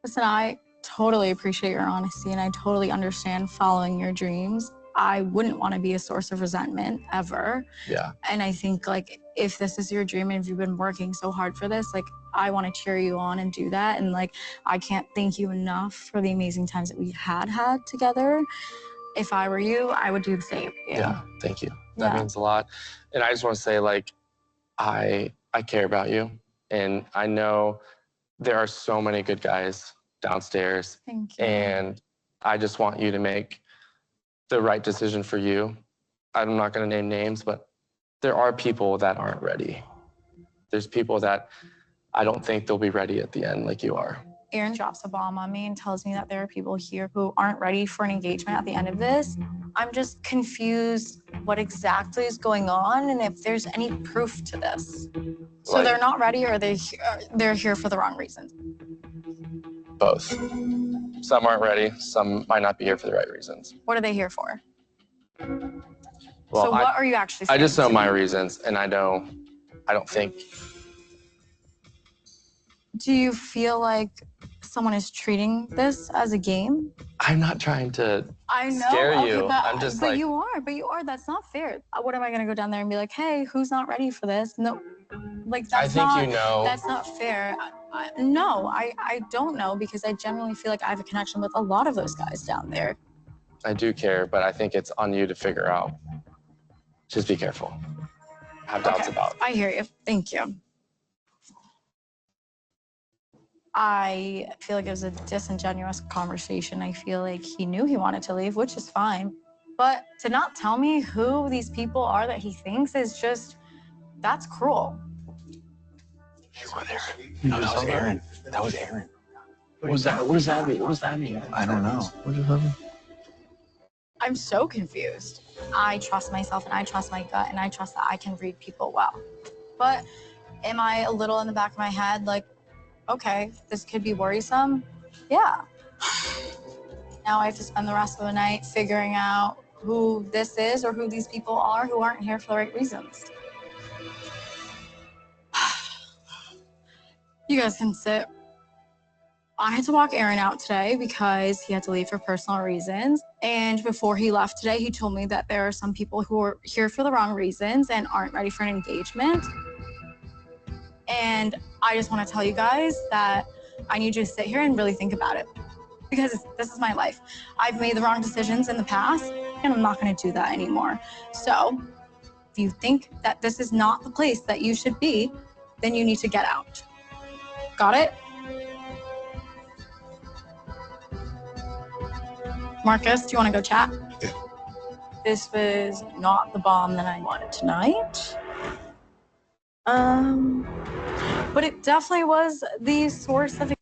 Speaker 4: Listen, I totally appreciate your honesty, and I totally understand following your dreams. I wouldn't want to be a source of resentment ever.
Speaker 3: Yeah.
Speaker 4: And I think like if this is your dream and if you've been working so hard for this, like I want to cheer you on and do that. And like I can't thank you enough for the amazing times that we had together. If I were you, I would do the same.
Speaker 3: Yeah, thank you. That means a lot. And I just want to say like I care about you, and I know there are so many good guys downstairs.
Speaker 4: Thank you.
Speaker 3: And I just want you to make the right decision for you. I'm not going to name names, but there are people that aren't ready. There's people that I don't think they'll be ready at the end like you are.
Speaker 4: Aaron drops a bomb on me and tells me that there are people here who aren't ready for an engagement at the end of this. I'm just confused what exactly is going on and if there's any proof to this. So like, they're not ready, or they're here for the wrong reasons?
Speaker 3: Both. Some aren't ready, some might not be here for the right reasons.
Speaker 4: What are they here for?
Speaker 3: Well,
Speaker 4: so what are you actually saying?
Speaker 3: I just know my reasons, and I don't think.
Speaker 4: Do you feel like someone is treating this as a game?
Speaker 3: I'm not trying to scare you. I'm just
Speaker 4: but
Speaker 3: like.
Speaker 4: you are. That's not fair. What am I gonna go down there and be like, hey, who's not ready for this? No, like that's not.
Speaker 3: I think you know.
Speaker 4: That's not fair. No, I don't know, because I genuinely feel like I have a connection with a lot of those guys down there.
Speaker 3: I do care, but I think it's on you to figure out. Just be careful. I have doubts about.
Speaker 4: I hear you. Thank you. I feel like it was a disingenuous conversation. I feel like he knew he wanted to leave, which is fine. But to not tell me who these people are that he thinks is just, that's cruel.
Speaker 5: You were there. No, that was Aaron. That was Aaron. What was that? What does that mean? What does that mean? I don't know. What does that mean?
Speaker 4: I'm so confused. I trust myself, and I trust my gut, and I trust that I can read people well. But am I a little in the back of my head like, okay, this could be worrisome? Yeah. Now I have to spend the rest of the night figuring out who this is or who these people are who aren't here for the right reasons. You guys can sit. I had to walk Aaron out today because he had to leave for personal reasons. And before he left today, he told me that there are some people who are here for the wrong reasons and aren't ready for an engagement. And I just want to tell you guys that I need you to sit here and really think about it, because this is my life. I've made the wrong decisions in the past, and I'm not going to do that anymore. So if you think that this is not the place that you should be, then you need to get out. Got it? Marcus, do you want to go chat?
Speaker 5: Yeah.
Speaker 4: This was not the bomb that I wanted tonight. But it definitely was the source of.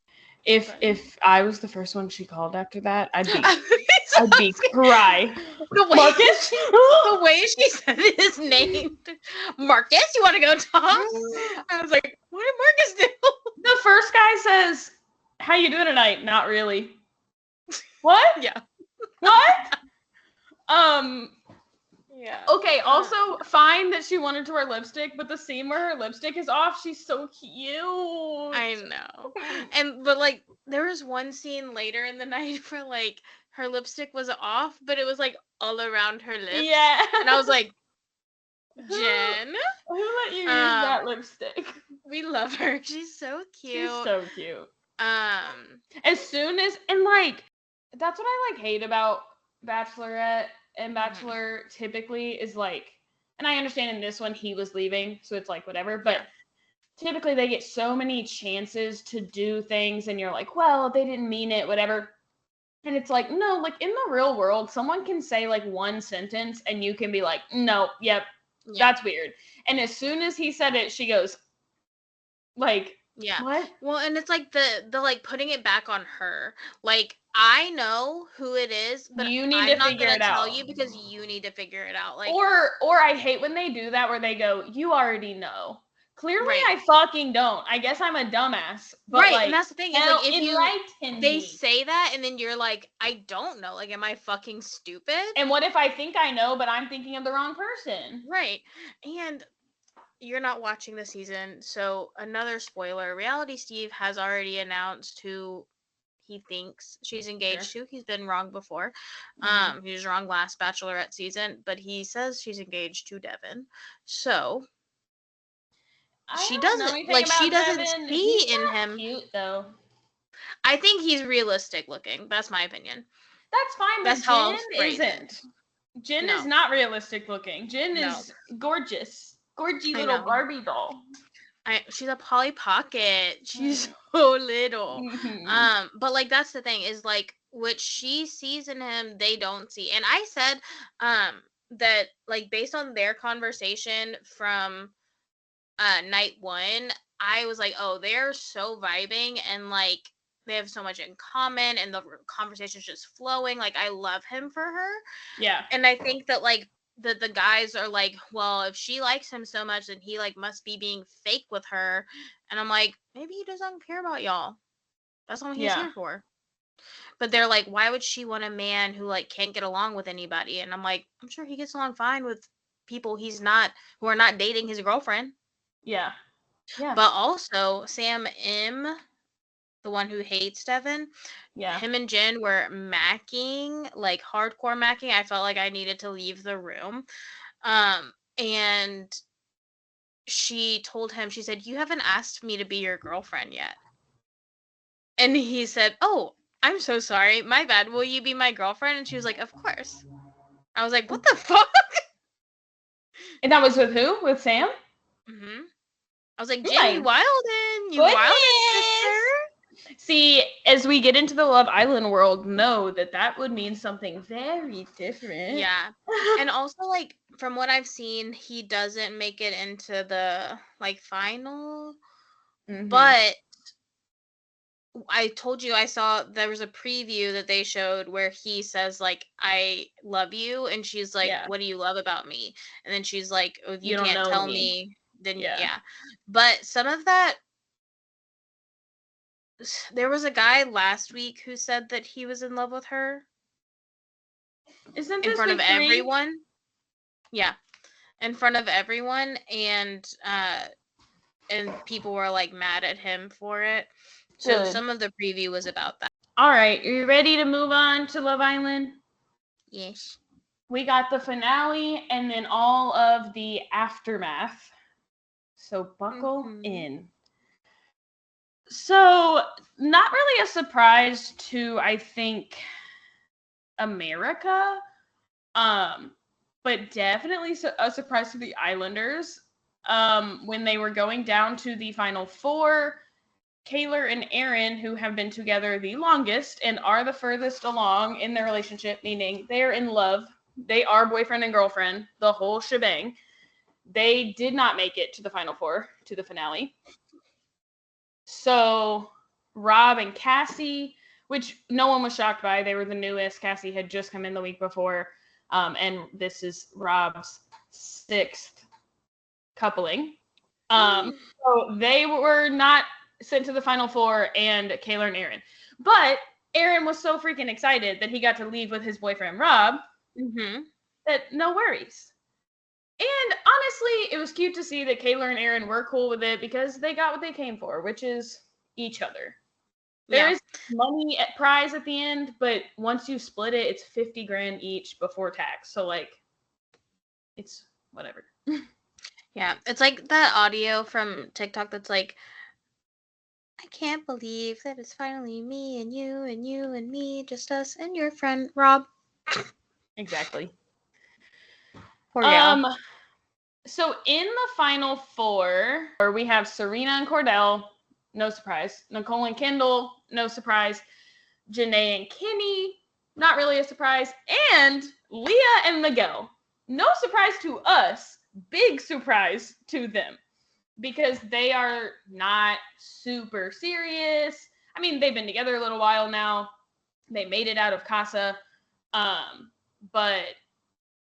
Speaker 2: If I was the first one she called after that, I'd be cry. Marcus?
Speaker 1: The way she said his name, Marcus, you want to go talk? I was like, what did Marcus do?
Speaker 2: The first guy says, "How you doing tonight?" Not really. What?
Speaker 1: Yeah.
Speaker 2: What?
Speaker 1: Yeah.
Speaker 2: Okay, also fine that she wanted to wear lipstick, but the scene where her lipstick is off, she's so cute.
Speaker 1: I know. But like there was one scene later in the night where like her lipstick was off, but it was like all around her lips.
Speaker 2: Yeah.
Speaker 1: And I was like, Jen,
Speaker 2: Who let you use that lipstick?
Speaker 1: we love her. She's so cute.
Speaker 2: She's so cute.
Speaker 1: As
Speaker 2: soon as that's what I like hate about Bachelorette and Bachelor typically is like, and I understand in this one he was leaving, so it's like whatever, but typically they get so many chances to do things and you're like, well, they didn't mean it, whatever. And it's like, no, like in the real world, someone can say like one sentence and you can be like, no, yep, that's weird. And as soon as he said it, she goes, like, what?
Speaker 1: Well, and it's like the like putting it back on her. Like, I know who it is, but
Speaker 2: you need
Speaker 1: I'm
Speaker 2: to
Speaker 1: not
Speaker 2: figure
Speaker 1: gonna
Speaker 2: it out.
Speaker 1: tell you because you need to figure it out. Like,
Speaker 2: or I hate when they do that where they go, you already know. Clearly, I fucking don't. I guess I'm a dumbass. But like,
Speaker 1: and that's the thing. Is like if they say that and then you're like, I don't know. Like, am I fucking stupid?
Speaker 2: And what if I think I know, but I'm thinking of the wrong person?
Speaker 1: Right. And you're not watching the season, so another spoiler. Reality Steve has already announced who he thinks she's engaged to. He's been wrong before. He was wrong last Bachelorette season, but he says she's engaged to Devin. So she doesn't see in him.
Speaker 2: Cute though.
Speaker 1: I think he's realistic looking. That's my opinion.
Speaker 2: That's fine, but Jen isn't. Jen is not realistic looking. Jen is gorgeous. Gorgy little Barbie doll.
Speaker 1: She's a Polly Pocket. She's so little. But like that's the thing is like what she sees in him, they don't see. And I said that like based on their conversation from night one, I was like, oh, they're so vibing and like they have so much in common and the conversation's just flowing. Like I love him for her.
Speaker 2: Yeah.
Speaker 1: And I think that like the guys are like, well, if she likes him so much, then he like must be being fake with her. And I'm like, maybe he doesn't care about y'all. That's not what he's here for. But they're like, why would she want a man who like can't get along with anybody? And I'm like, I'm sure he gets along fine with people who are not dating his girlfriend.
Speaker 2: Yeah. Yeah.
Speaker 1: But also Sam M, the one who hates Devin, him and Jen were macking, like hardcore macking. I felt like I needed to leave the room. And she told him, she said, you haven't asked me to be your girlfriend yet. And he said, oh, I'm so sorry. My bad. Will you be my girlfriend? And she was like, of course. I was like, what the fuck?
Speaker 2: And that was with who? With Sam?
Speaker 1: Mm-hmm. I was like, Jenny Wilden, you Wilden sister?
Speaker 2: See, as we get into the Love Island world, know that would mean something very different.
Speaker 1: Yeah. And also, like, from what I've seen, he doesn't make it into the, like, final. But I told you I saw there was a preview that they showed where he says, like, I love you. And she's like, what do you love about me? And then she's like, oh, if you can't tell me, then But some of that, there was a guy last week who said that he was in love with her.
Speaker 2: Isn't this
Speaker 1: in front of everyone? Yeah. In front of everyone. And people were like mad at him for it. So some of the preview was about that.
Speaker 2: All right. Are you ready to move on to Love Island?
Speaker 1: Yes.
Speaker 2: We got the finale and then all of the aftermath. So buckle in. So not really a surprise to, I think, America, but definitely a surprise to the Islanders. When they were going down to the final four, Kaylor and Aaron, who have been together the longest and are the furthest along in their relationship, meaning they're in love, they are boyfriend and girlfriend, the whole shebang. They did not make it to the final four, to the finale. So Rob and Cassie, which no one was shocked by, they were the newest. Cassie had just come in the week before. And this is Rob's 6th coupling. So they were not sent to the Final Four, and Kayla and Aaron. But Aaron was so freaking excited that he got to leave with his boyfriend, Rob, that no worries. And honestly, it was cute to see that Kayla and Aaron were cool with it because they got what they came for, which is each other. There is money at prize at the end, but once you split it, it's $50,000 each before tax. So like, it's whatever.
Speaker 1: Yeah, it's like that audio from TikTok that's like, I can't believe that it's finally me and you and you and me, just us and your friend Rob.
Speaker 2: Exactly.
Speaker 1: Poor gal.
Speaker 2: So in the Final Four, we have Serena and Cordell, no surprise. Nicole and Kendall, no surprise. Janae and Kenny, not really a surprise. And Leah and Miguel, no surprise to us, big surprise to them. Because they are not super serious. I mean, they've been together a little while now. They made it out of Casa. But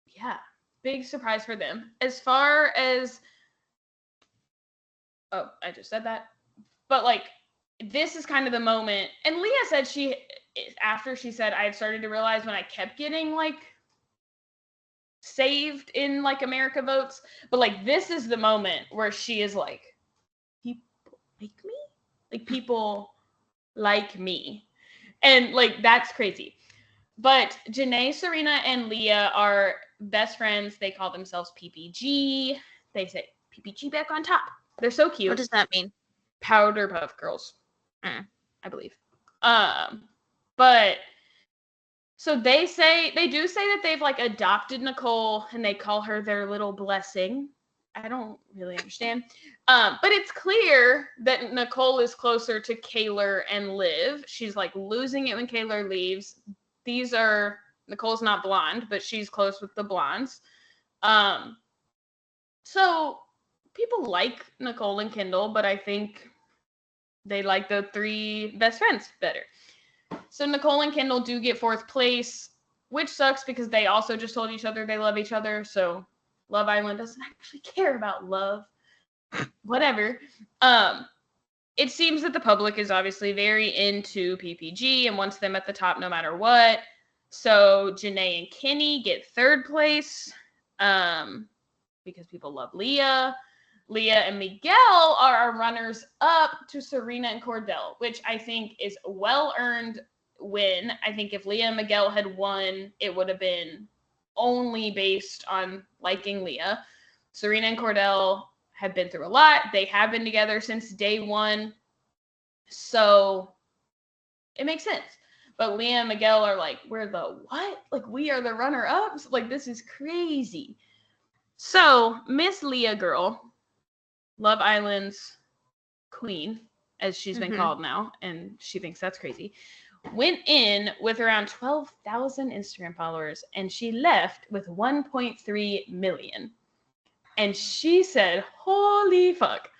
Speaker 2: yeah, big surprise for them. As far as, oh, I just said that. But like, this is kind of the moment. And Leah said after she said, I've started to realize when I kept getting like saved in like America Votes, but like this is the moment where she is like, people like me? Like people like me. And like that's crazy. But Janae, Serena, and Leah are best friends. They call themselves PPG. They say PPG back on top. They're so cute.
Speaker 1: What does that mean?
Speaker 2: Powder Puff Girls. I believe. But so they do say that they've like adopted Nicole and they call her their little blessing. I don't really understand. But it's clear that Nicole is closer to Kayla and Liv. She's like losing it when Kayla leaves. Nicole's not blonde, but she's close with the blondes. So people like Nicole and Kendall, but I think they like the 3 best friends better. So Nicole and Kendall do get 4th place, which sucks because they also just told each other they love each other. So Love Island doesn't actually care about love. Whatever. It seems that the public is obviously very into PPG and wants them at the top no matter what. So Janae and Kenny get 3rd place because people love Leah. Leah and Miguel are our runners up to Serena and Cordell, which I think is well-earned win. I think if Leah and Miguel had won, it would have been only based on liking Leah. Serena and Cordell have been through a lot. They have been together since day 1. So it makes sense. But Leah and Miguel are like, we're the what? Like, we are the runner-ups? Like, this is crazy. So, Miss Leah girl, Love Island's queen, as she's been called now, and she thinks that's crazy, went in with around 12,000 Instagram followers, and she left with 1.3 million. And she said, holy fuck.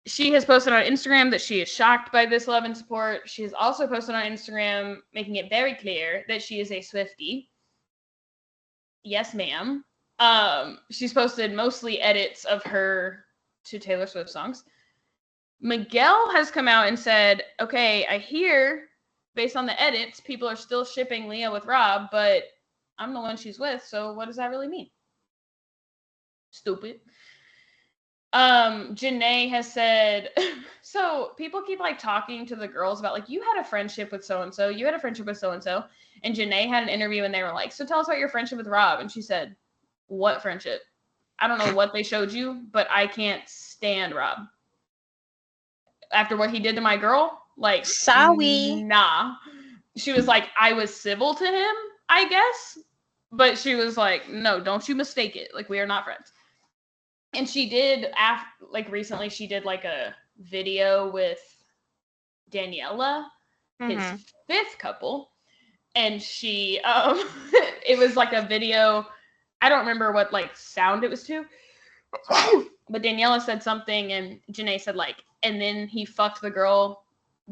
Speaker 2: She has posted on Instagram that she is shocked by this love and support. She has also posted on Instagram making it very clear that she is a Swiftie. Yes, ma'am. She's posted mostly edits of her to Taylor Swift songs. Miguel has come out and said, okay, I hear based on the edits, people are still shipping Leah with Rob, but I'm the one she's with, so what does that really mean? Stupid. Janae has said, so people keep like talking to the girls about like, you had a friendship with so-and-so, you had a friendship with so-and-so, and Janae had an interview and they were like, so tell us about your friendship with Rob. And she said, what friendship? I don't know what they showed you, but I can't stand Rob. After what he did to my girl, like,
Speaker 1: sorry.
Speaker 2: Nah. She was like, I was civil to him, I guess. But she was like, no, don't you mistake it. Like, we are not friends. And she did, recently she did like a video with Daniela, his 5th couple. And she, it was like a video, I don't remember what like sound it was to, but Daniela said something and Janae said like, and then he fucked the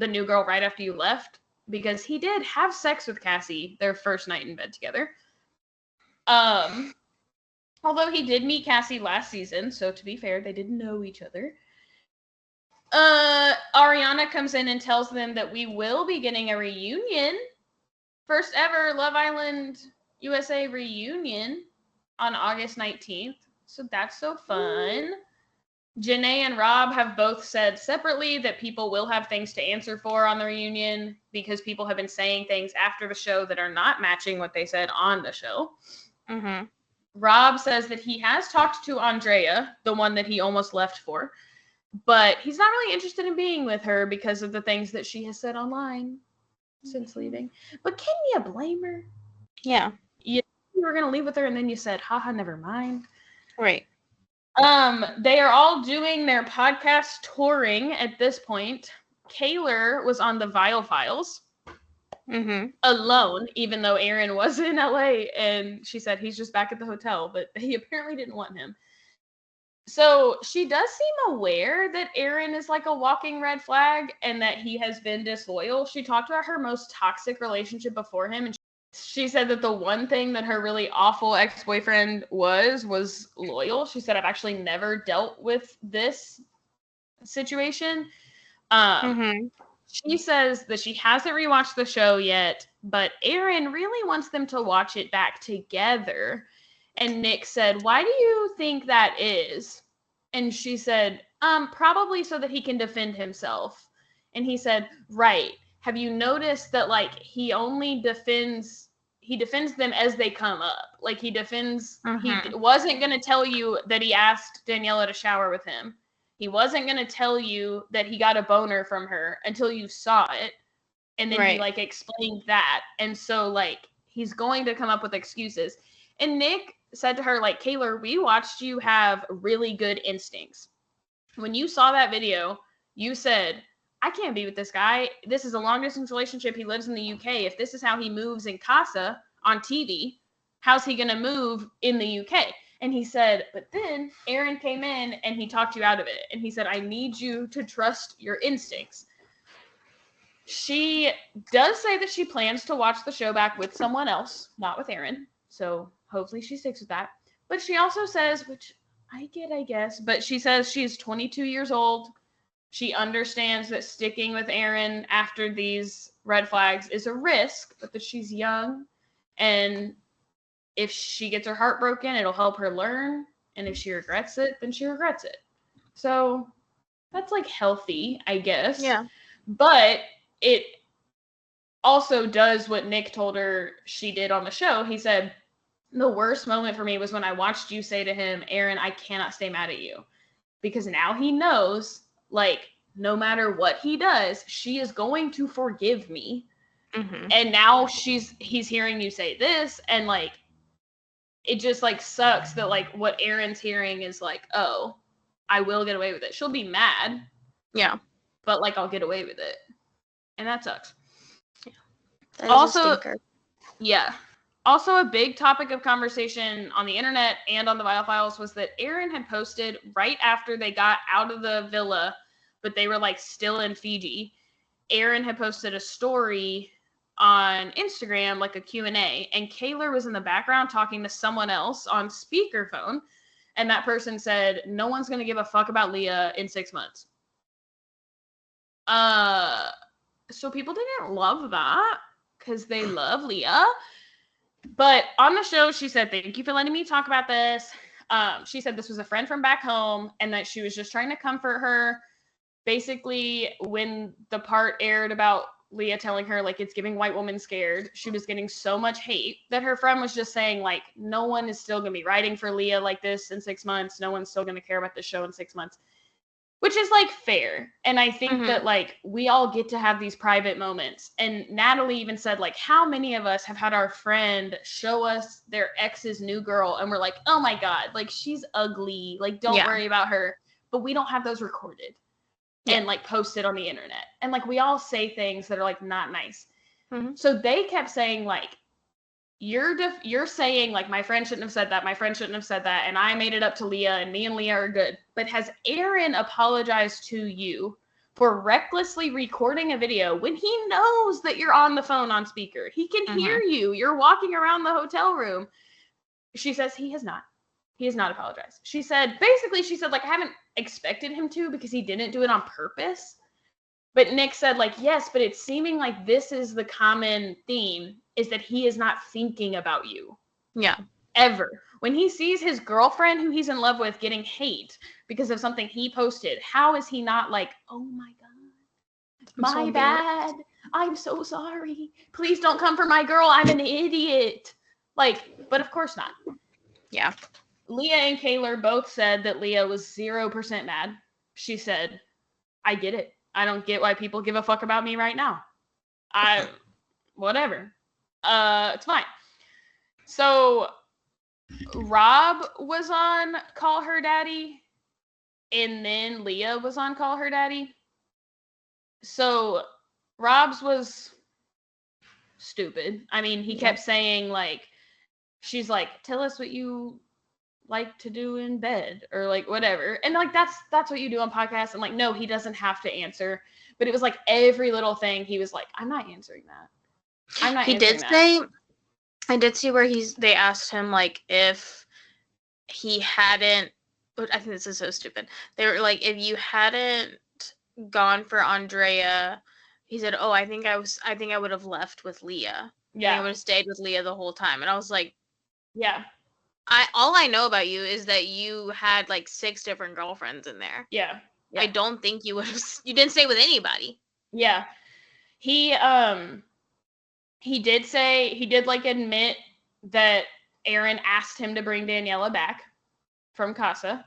Speaker 2: new girl right after you left, because he did have sex with Cassie their first night in bed together. Although he did meet Cassie last season, so to be fair, they didn't know each other. Ariana comes in and tells them that we will be getting a reunion. First ever Love Island USA reunion on August 19th. So that's so fun. Janae and Rob have both said separately that people will have things to answer for on the reunion because people have been saying things after the show that are not matching what they said on the show.
Speaker 1: Mm-hmm.
Speaker 2: Rob says that he has talked to Andrea, the one that he almost left for, but he's not really interested in being with her because of the things that she has said online since leaving. But can you blame her?
Speaker 1: Yeah.
Speaker 2: You were going to leave with her and then you said, haha, never mind.
Speaker 1: Right.
Speaker 2: They are all doing their podcast touring at this point. Kaylor was on the Vile Files alone, even though Aaron was in LA, and she said he's just back at the hotel, but he apparently didn't want him. So she does seem aware that Aaron is like a walking red flag and that he has been disloyal. She talked about her most toxic relationship before him, and she said that the one thing that her really awful ex-boyfriend was loyal. She said, I've actually never dealt with this situation. She says that she hasn't rewatched the show yet, but Aaron really wants them to watch it back together. And Nick said, why do you think that is? And she said, probably so that he can defend himself. And he said, right. Have you noticed that, like, he defends them as they come up? Like, he wasn't going to tell you that he asked Daniela to shower with him. He wasn't going to tell you that he got a boner from her until you saw it. And then he, like, explained that. And so, like, he's going to come up with excuses. And Nick said to her, like, Kaylor, we watched you have really good instincts. When you saw that video, you said, I can't be with this guy. This is a long-distance relationship. He lives in the UK. If this is how he moves in Casa on TV, how's he going to move in the UK? And he said, but then Aaron came in and he talked you out of it. And he said, I need you to trust your instincts. She does say that she plans to watch the show back with someone else, not with Aaron. So hopefully she sticks with that. But she also says, which I get, I guess, but she says she's 22 years old. She understands that sticking with Aaron after these red flags is a risk, but that she's young. And if she gets her heart broken, it'll help her learn. And if she regrets it, then she regrets it. So that's like healthy, I guess.
Speaker 1: Yeah.
Speaker 2: But it also does what Nick told her she did on the show. He said, the worst moment for me was when I watched you say to him, Aaron, I cannot stay mad at you. Because now he knows, like, no matter what he does, she is going to forgive me. And now he's hearing you say this, and, like, it just, like, sucks that, like, what Aaron's hearing is like, oh, I will get away with it. She'll be mad.
Speaker 1: Yeah.
Speaker 2: But, like, I'll get away with it. And that sucks.
Speaker 1: Yeah. That
Speaker 2: Also, yeah. Also, a big topic of conversation on the internet and on the Vile Files was that Aaron had posted right after they got out of the villa, but they were, like, still in Fiji. Aaron had posted a story on Instagram, like a Q&A, and Kaylor was in the background talking to someone else on speakerphone, and that person said, no one's going to give a fuck about Leah in 6 months. So people didn't love that because they love Leah. But on the show, she said, thank you for letting me talk about this. She said this was a friend from back home and that she was just trying to comfort her. Basically, when the part aired about Leah telling her, like, it's giving white woman scared, she was getting so much hate that her friend was just saying, like, no one is still going to be writing for Leah like this in 6 months. No one's still going to care about the show in 6 months. Which is, like, fair. And I think that, like, we all get to have these private moments. And Natalie even said, like, how many of us have had our friend show us their ex's new girl and we're like, oh my God, like, she's ugly. Like, don't worry about her. But we don't have those recorded and, like, posted on the internet. And, like, we all say things that are, like, not nice. So they kept saying, like, you're saying, like, my friend shouldn't have said that, my friend shouldn't have said that, and I made it up to Leah, and me and Leah are good. But has Aaron apologized to you for recklessly recording a video when he knows that you're on the phone on speaker? He can hear you. You're walking around the hotel room. She says he has not. He has not apologized. She said, basically, like, I haven't expected him to because he didn't do it on purpose. But Nick said, like, yes, but it's seeming like this is the common theme, is that he is not thinking about you.
Speaker 1: Yeah.
Speaker 2: Ever. When he sees his girlfriend who he's in love with getting hate because of something he posted, how is he not like, oh my God, my bad. I'm so sorry. Please don't come for my girl. I'm an idiot. Like, but of course not.
Speaker 1: Yeah.
Speaker 2: Leah and Kaylor both said that Leah was 0% mad. She said, I get it. I don't get why people give a fuck about me right now. Whatever. It's fine. So Rob was on Call Her Daddy, and then Leah was on Call Her Daddy. So Rob's was stupid. I mean, he kept saying, like, she's like, tell us what you like to do in bed, or like whatever. And like, that's what you do on podcasts. And like, no, he doesn't have to answer. But it was like every little thing he was like, I'm not answering that. I'm not answering that. He did say,
Speaker 1: I did see where they asked him, like, if he hadn't, I think this is so stupid. They were like, if you hadn't gone for Andrea, he said, oh, I think I would have left with Leah. Yeah. I would have stayed with Leah the whole time. And I was like,
Speaker 2: yeah.
Speaker 1: All I know about you is that you had like 6 different girlfriends in there.
Speaker 2: Yeah.
Speaker 1: I don't think you didn't stay with anybody.
Speaker 2: Yeah. He did like admit that Aaron asked him to bring Daniela back from Casa.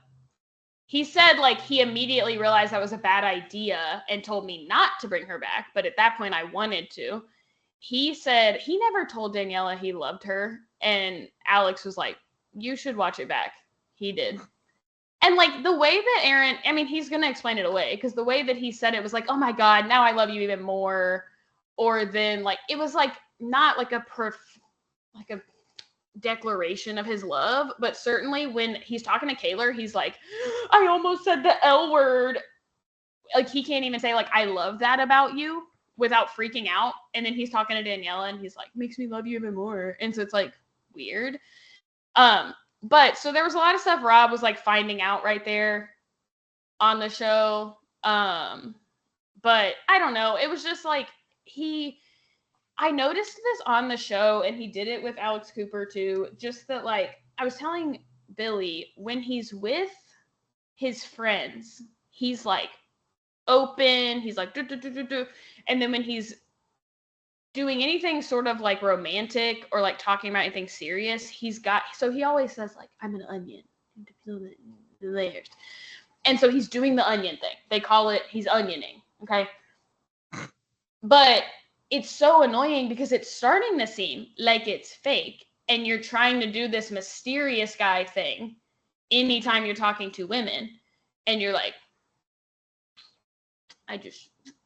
Speaker 2: He said, like, he immediately realized that was a bad idea and told me not to bring her back. But at that point, I wanted to. He said he never told Daniela he loved her. And Alex was like, you should watch it back. He did. And, like, the way that Aaron, I mean, he's going to explain it away. Because the way that he said it was like, oh, my God, now I love you even more. Or then, like, it was, like, not like a declaration of his love, but certainly when he's talking to Kaylor, he's like, I almost said the L word. Like, he can't even say, like, I love that about you without freaking out. And then he's talking to Daniela and he's like, makes me love you even more. And so it's like weird. But so there was a lot of stuff Rob was like finding out right there on the show. But I don't know. It was just like I noticed this on the show, and he did it with Alex Cooper too. Just that, like, I was telling Billy, when he's with his friends, he's like open, he's like, and then when he's doing anything sort of like romantic or like talking about anything serious, he always says, like, I'm an onion to peel the layers. And so he's doing the onion thing. They call it, he's onioning. Okay. But it's so annoying because it's starting to seem like it's fake, and you're trying to do this mysterious guy thing anytime you're talking to women, and you're like,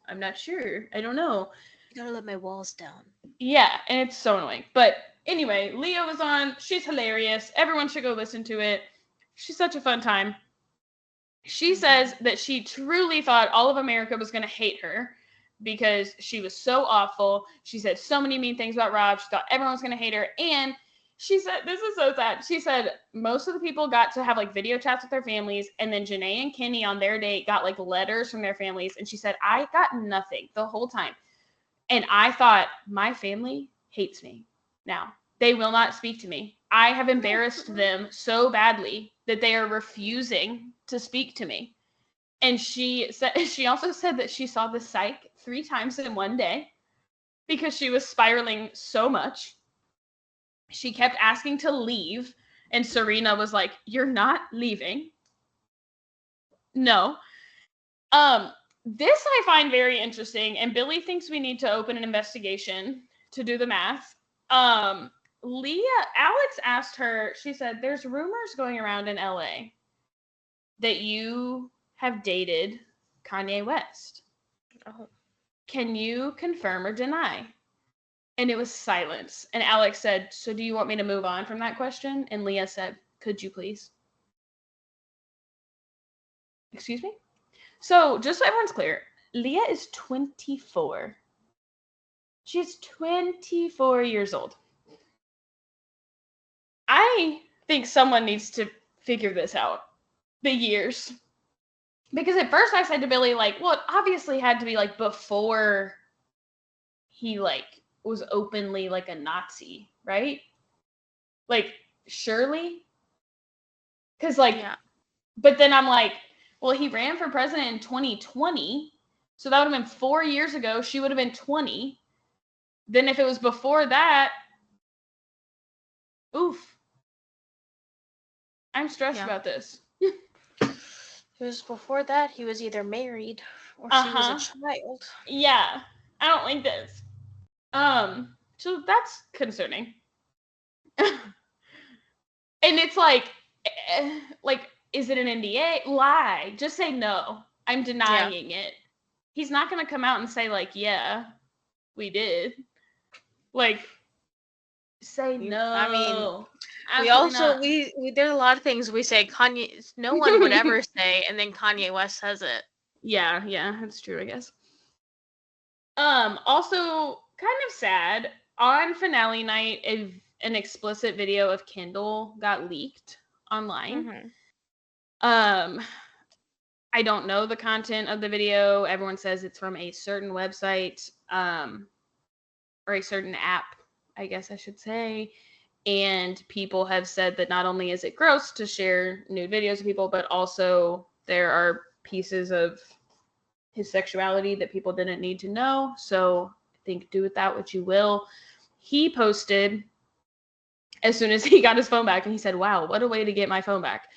Speaker 2: I'm not sure. I don't know.
Speaker 1: I gotta let my walls down.
Speaker 2: Yeah, and it's so annoying. But anyway, Leah was on. She's hilarious. Everyone should go listen to it. She's such a fun time. She says that she truly thought all of America was going to hate her because she was so awful. She said so many mean things about Rob. She thought everyone was going to hate her. And she said, this is so sad. She said most of the people got to have like video chats with their families. And then Janae and Kenny on their date got like letters from their families. And she said, I got nothing the whole time. And I thought, my family hates me now. They will not speak to me. I have embarrassed them so badly that they are refusing to speak to me. And she also said that she saw the psych 3 times in one day because she was spiraling so much. She kept asking to leave, and Serena was like, you're not leaving. No. This I find very interesting, and Billy thinks we need to open an investigation to do the math. Alex asked her, she said, there's rumors going around in LA that you have dated Kanye West. Oh. Can you confirm or deny? And it was silence. And Alex said, so do you want me to move on from that question? And Leah said, could you please? Excuse me? So just so everyone's clear, Leah is 24. She's 24 years old. I think someone needs to figure this out. The years. Because at first I said to Billy, like, well, it obviously had to be, like, before he, like, was openly, like, a Nazi, right? Like, surely? Because, like,
Speaker 1: Yeah.
Speaker 2: but then I'm like, well, he ran for president in 2020, so that would have been 4 years ago. She would have been 20. Then if it was before that, oof. I'm stressed about this.
Speaker 1: It was before that, he was either married or she was a child.
Speaker 2: Yeah. I don't like this. So that's concerning. And it's like, is it an NDA? Lie. Just say no. I'm denying it. He's not going to come out and say, like, yeah, we did. Like, say no.
Speaker 1: I mean,
Speaker 2: Absolutely
Speaker 1: we there's a lot of things we say Kanye, no one would ever say, and then Kanye West says it.
Speaker 2: Yeah, that's true, I guess. Also, kind of sad, on finale night, an explicit video of Kendall got leaked online.
Speaker 1: Mm-hmm.
Speaker 2: I don't know the content of the video. Everyone says it's from a certain website, or a certain app, I guess I should say. And people have said that not only is it gross to share nude videos of people, but also there are pieces of his sexuality that people didn't need to know. So I think do with that what you will. He posted as soon as he got his phone back, and he said, wow, what a way to get my phone back.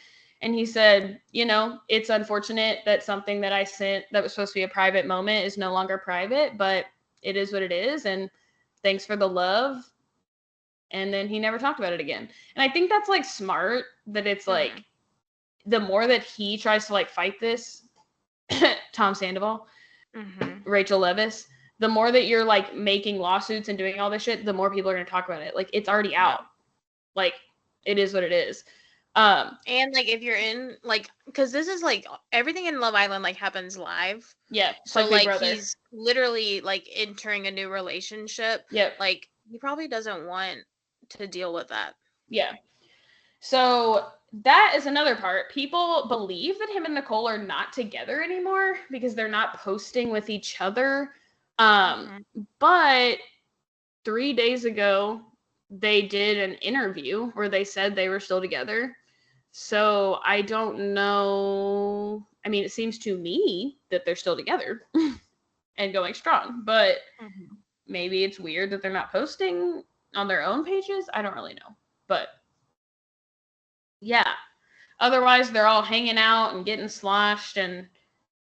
Speaker 2: And he said, it's unfortunate that something that I sent that was supposed to be a private moment is no longer private, but it is what it is. And thanks for the love. And then he never talked about it again. And I think that's, like, smart, that it's like, the more that he tries to, like, fight this, Tom Sandoval, Rachel Leviss, the more that you're, like, making lawsuits and doing all this shit, the more people are going to talk about it. Like, it's already out. Like, it is what it is.
Speaker 1: And, like, if you're in, like, because this is, like, everything in Love Island, like, happens live.
Speaker 2: Yeah.
Speaker 1: So, like, he's literally, like, entering a new relationship.
Speaker 2: Yep.
Speaker 1: Like, he probably doesn't want to deal with that.
Speaker 2: Yeah. So that is another part. People believe that him and Nicole are not together anymore because they're not posting with each other. But 3 days ago, they did an interview where they said they were still together. So I don't know. I mean, it seems to me that they're still together and going strong, but maybe it's weird that they're not posting on their own pages. I don't really know, but yeah. Otherwise, they're all hanging out and getting sloshed, and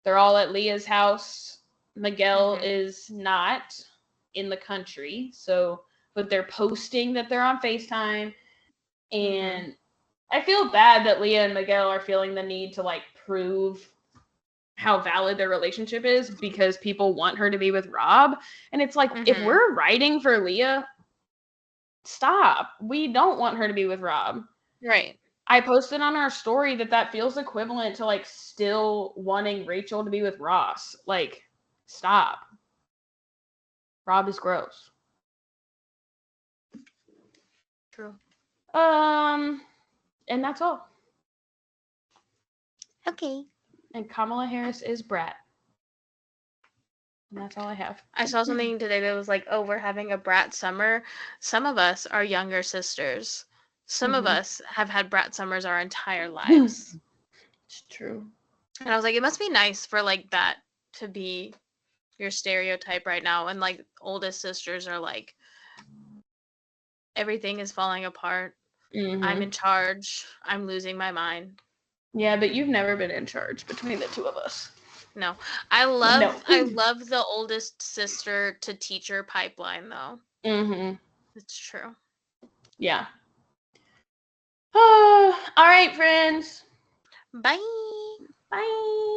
Speaker 2: they're all at Leah's house. Miguel is not in the country, but they're posting that they're on FaceTime. And I feel bad that Leah and Miguel are feeling the need to, like, prove how valid their relationship is because people want her to be with Rob. And it's like, if we're writing for Leah, stop. We don't want her to be with Rob.
Speaker 1: Right.
Speaker 2: I posted on our story that feels equivalent to, like, still wanting Rachel to be with Ross. Like, stop. Rob is gross.
Speaker 1: True.
Speaker 2: And that's all.
Speaker 1: Okay.
Speaker 2: And Kamala Harris is brat. And that's all I have.
Speaker 1: I saw something today that was like, oh, we're having a brat summer. Some of us are younger sisters. Some of us have had brat summers our entire lives.
Speaker 2: It's true.
Speaker 1: And I was like, it must be nice for, like, that to be your stereotype right now. And, like, oldest sisters are like, everything is falling apart. I'm in charge. I'm losing my mind.
Speaker 2: Yeah, but you've never been in charge between the two of us.
Speaker 1: No. I love the oldest sister to teacher pipeline, though. It's true.
Speaker 2: Yeah. All right, friends.
Speaker 1: Bye.
Speaker 2: Bye.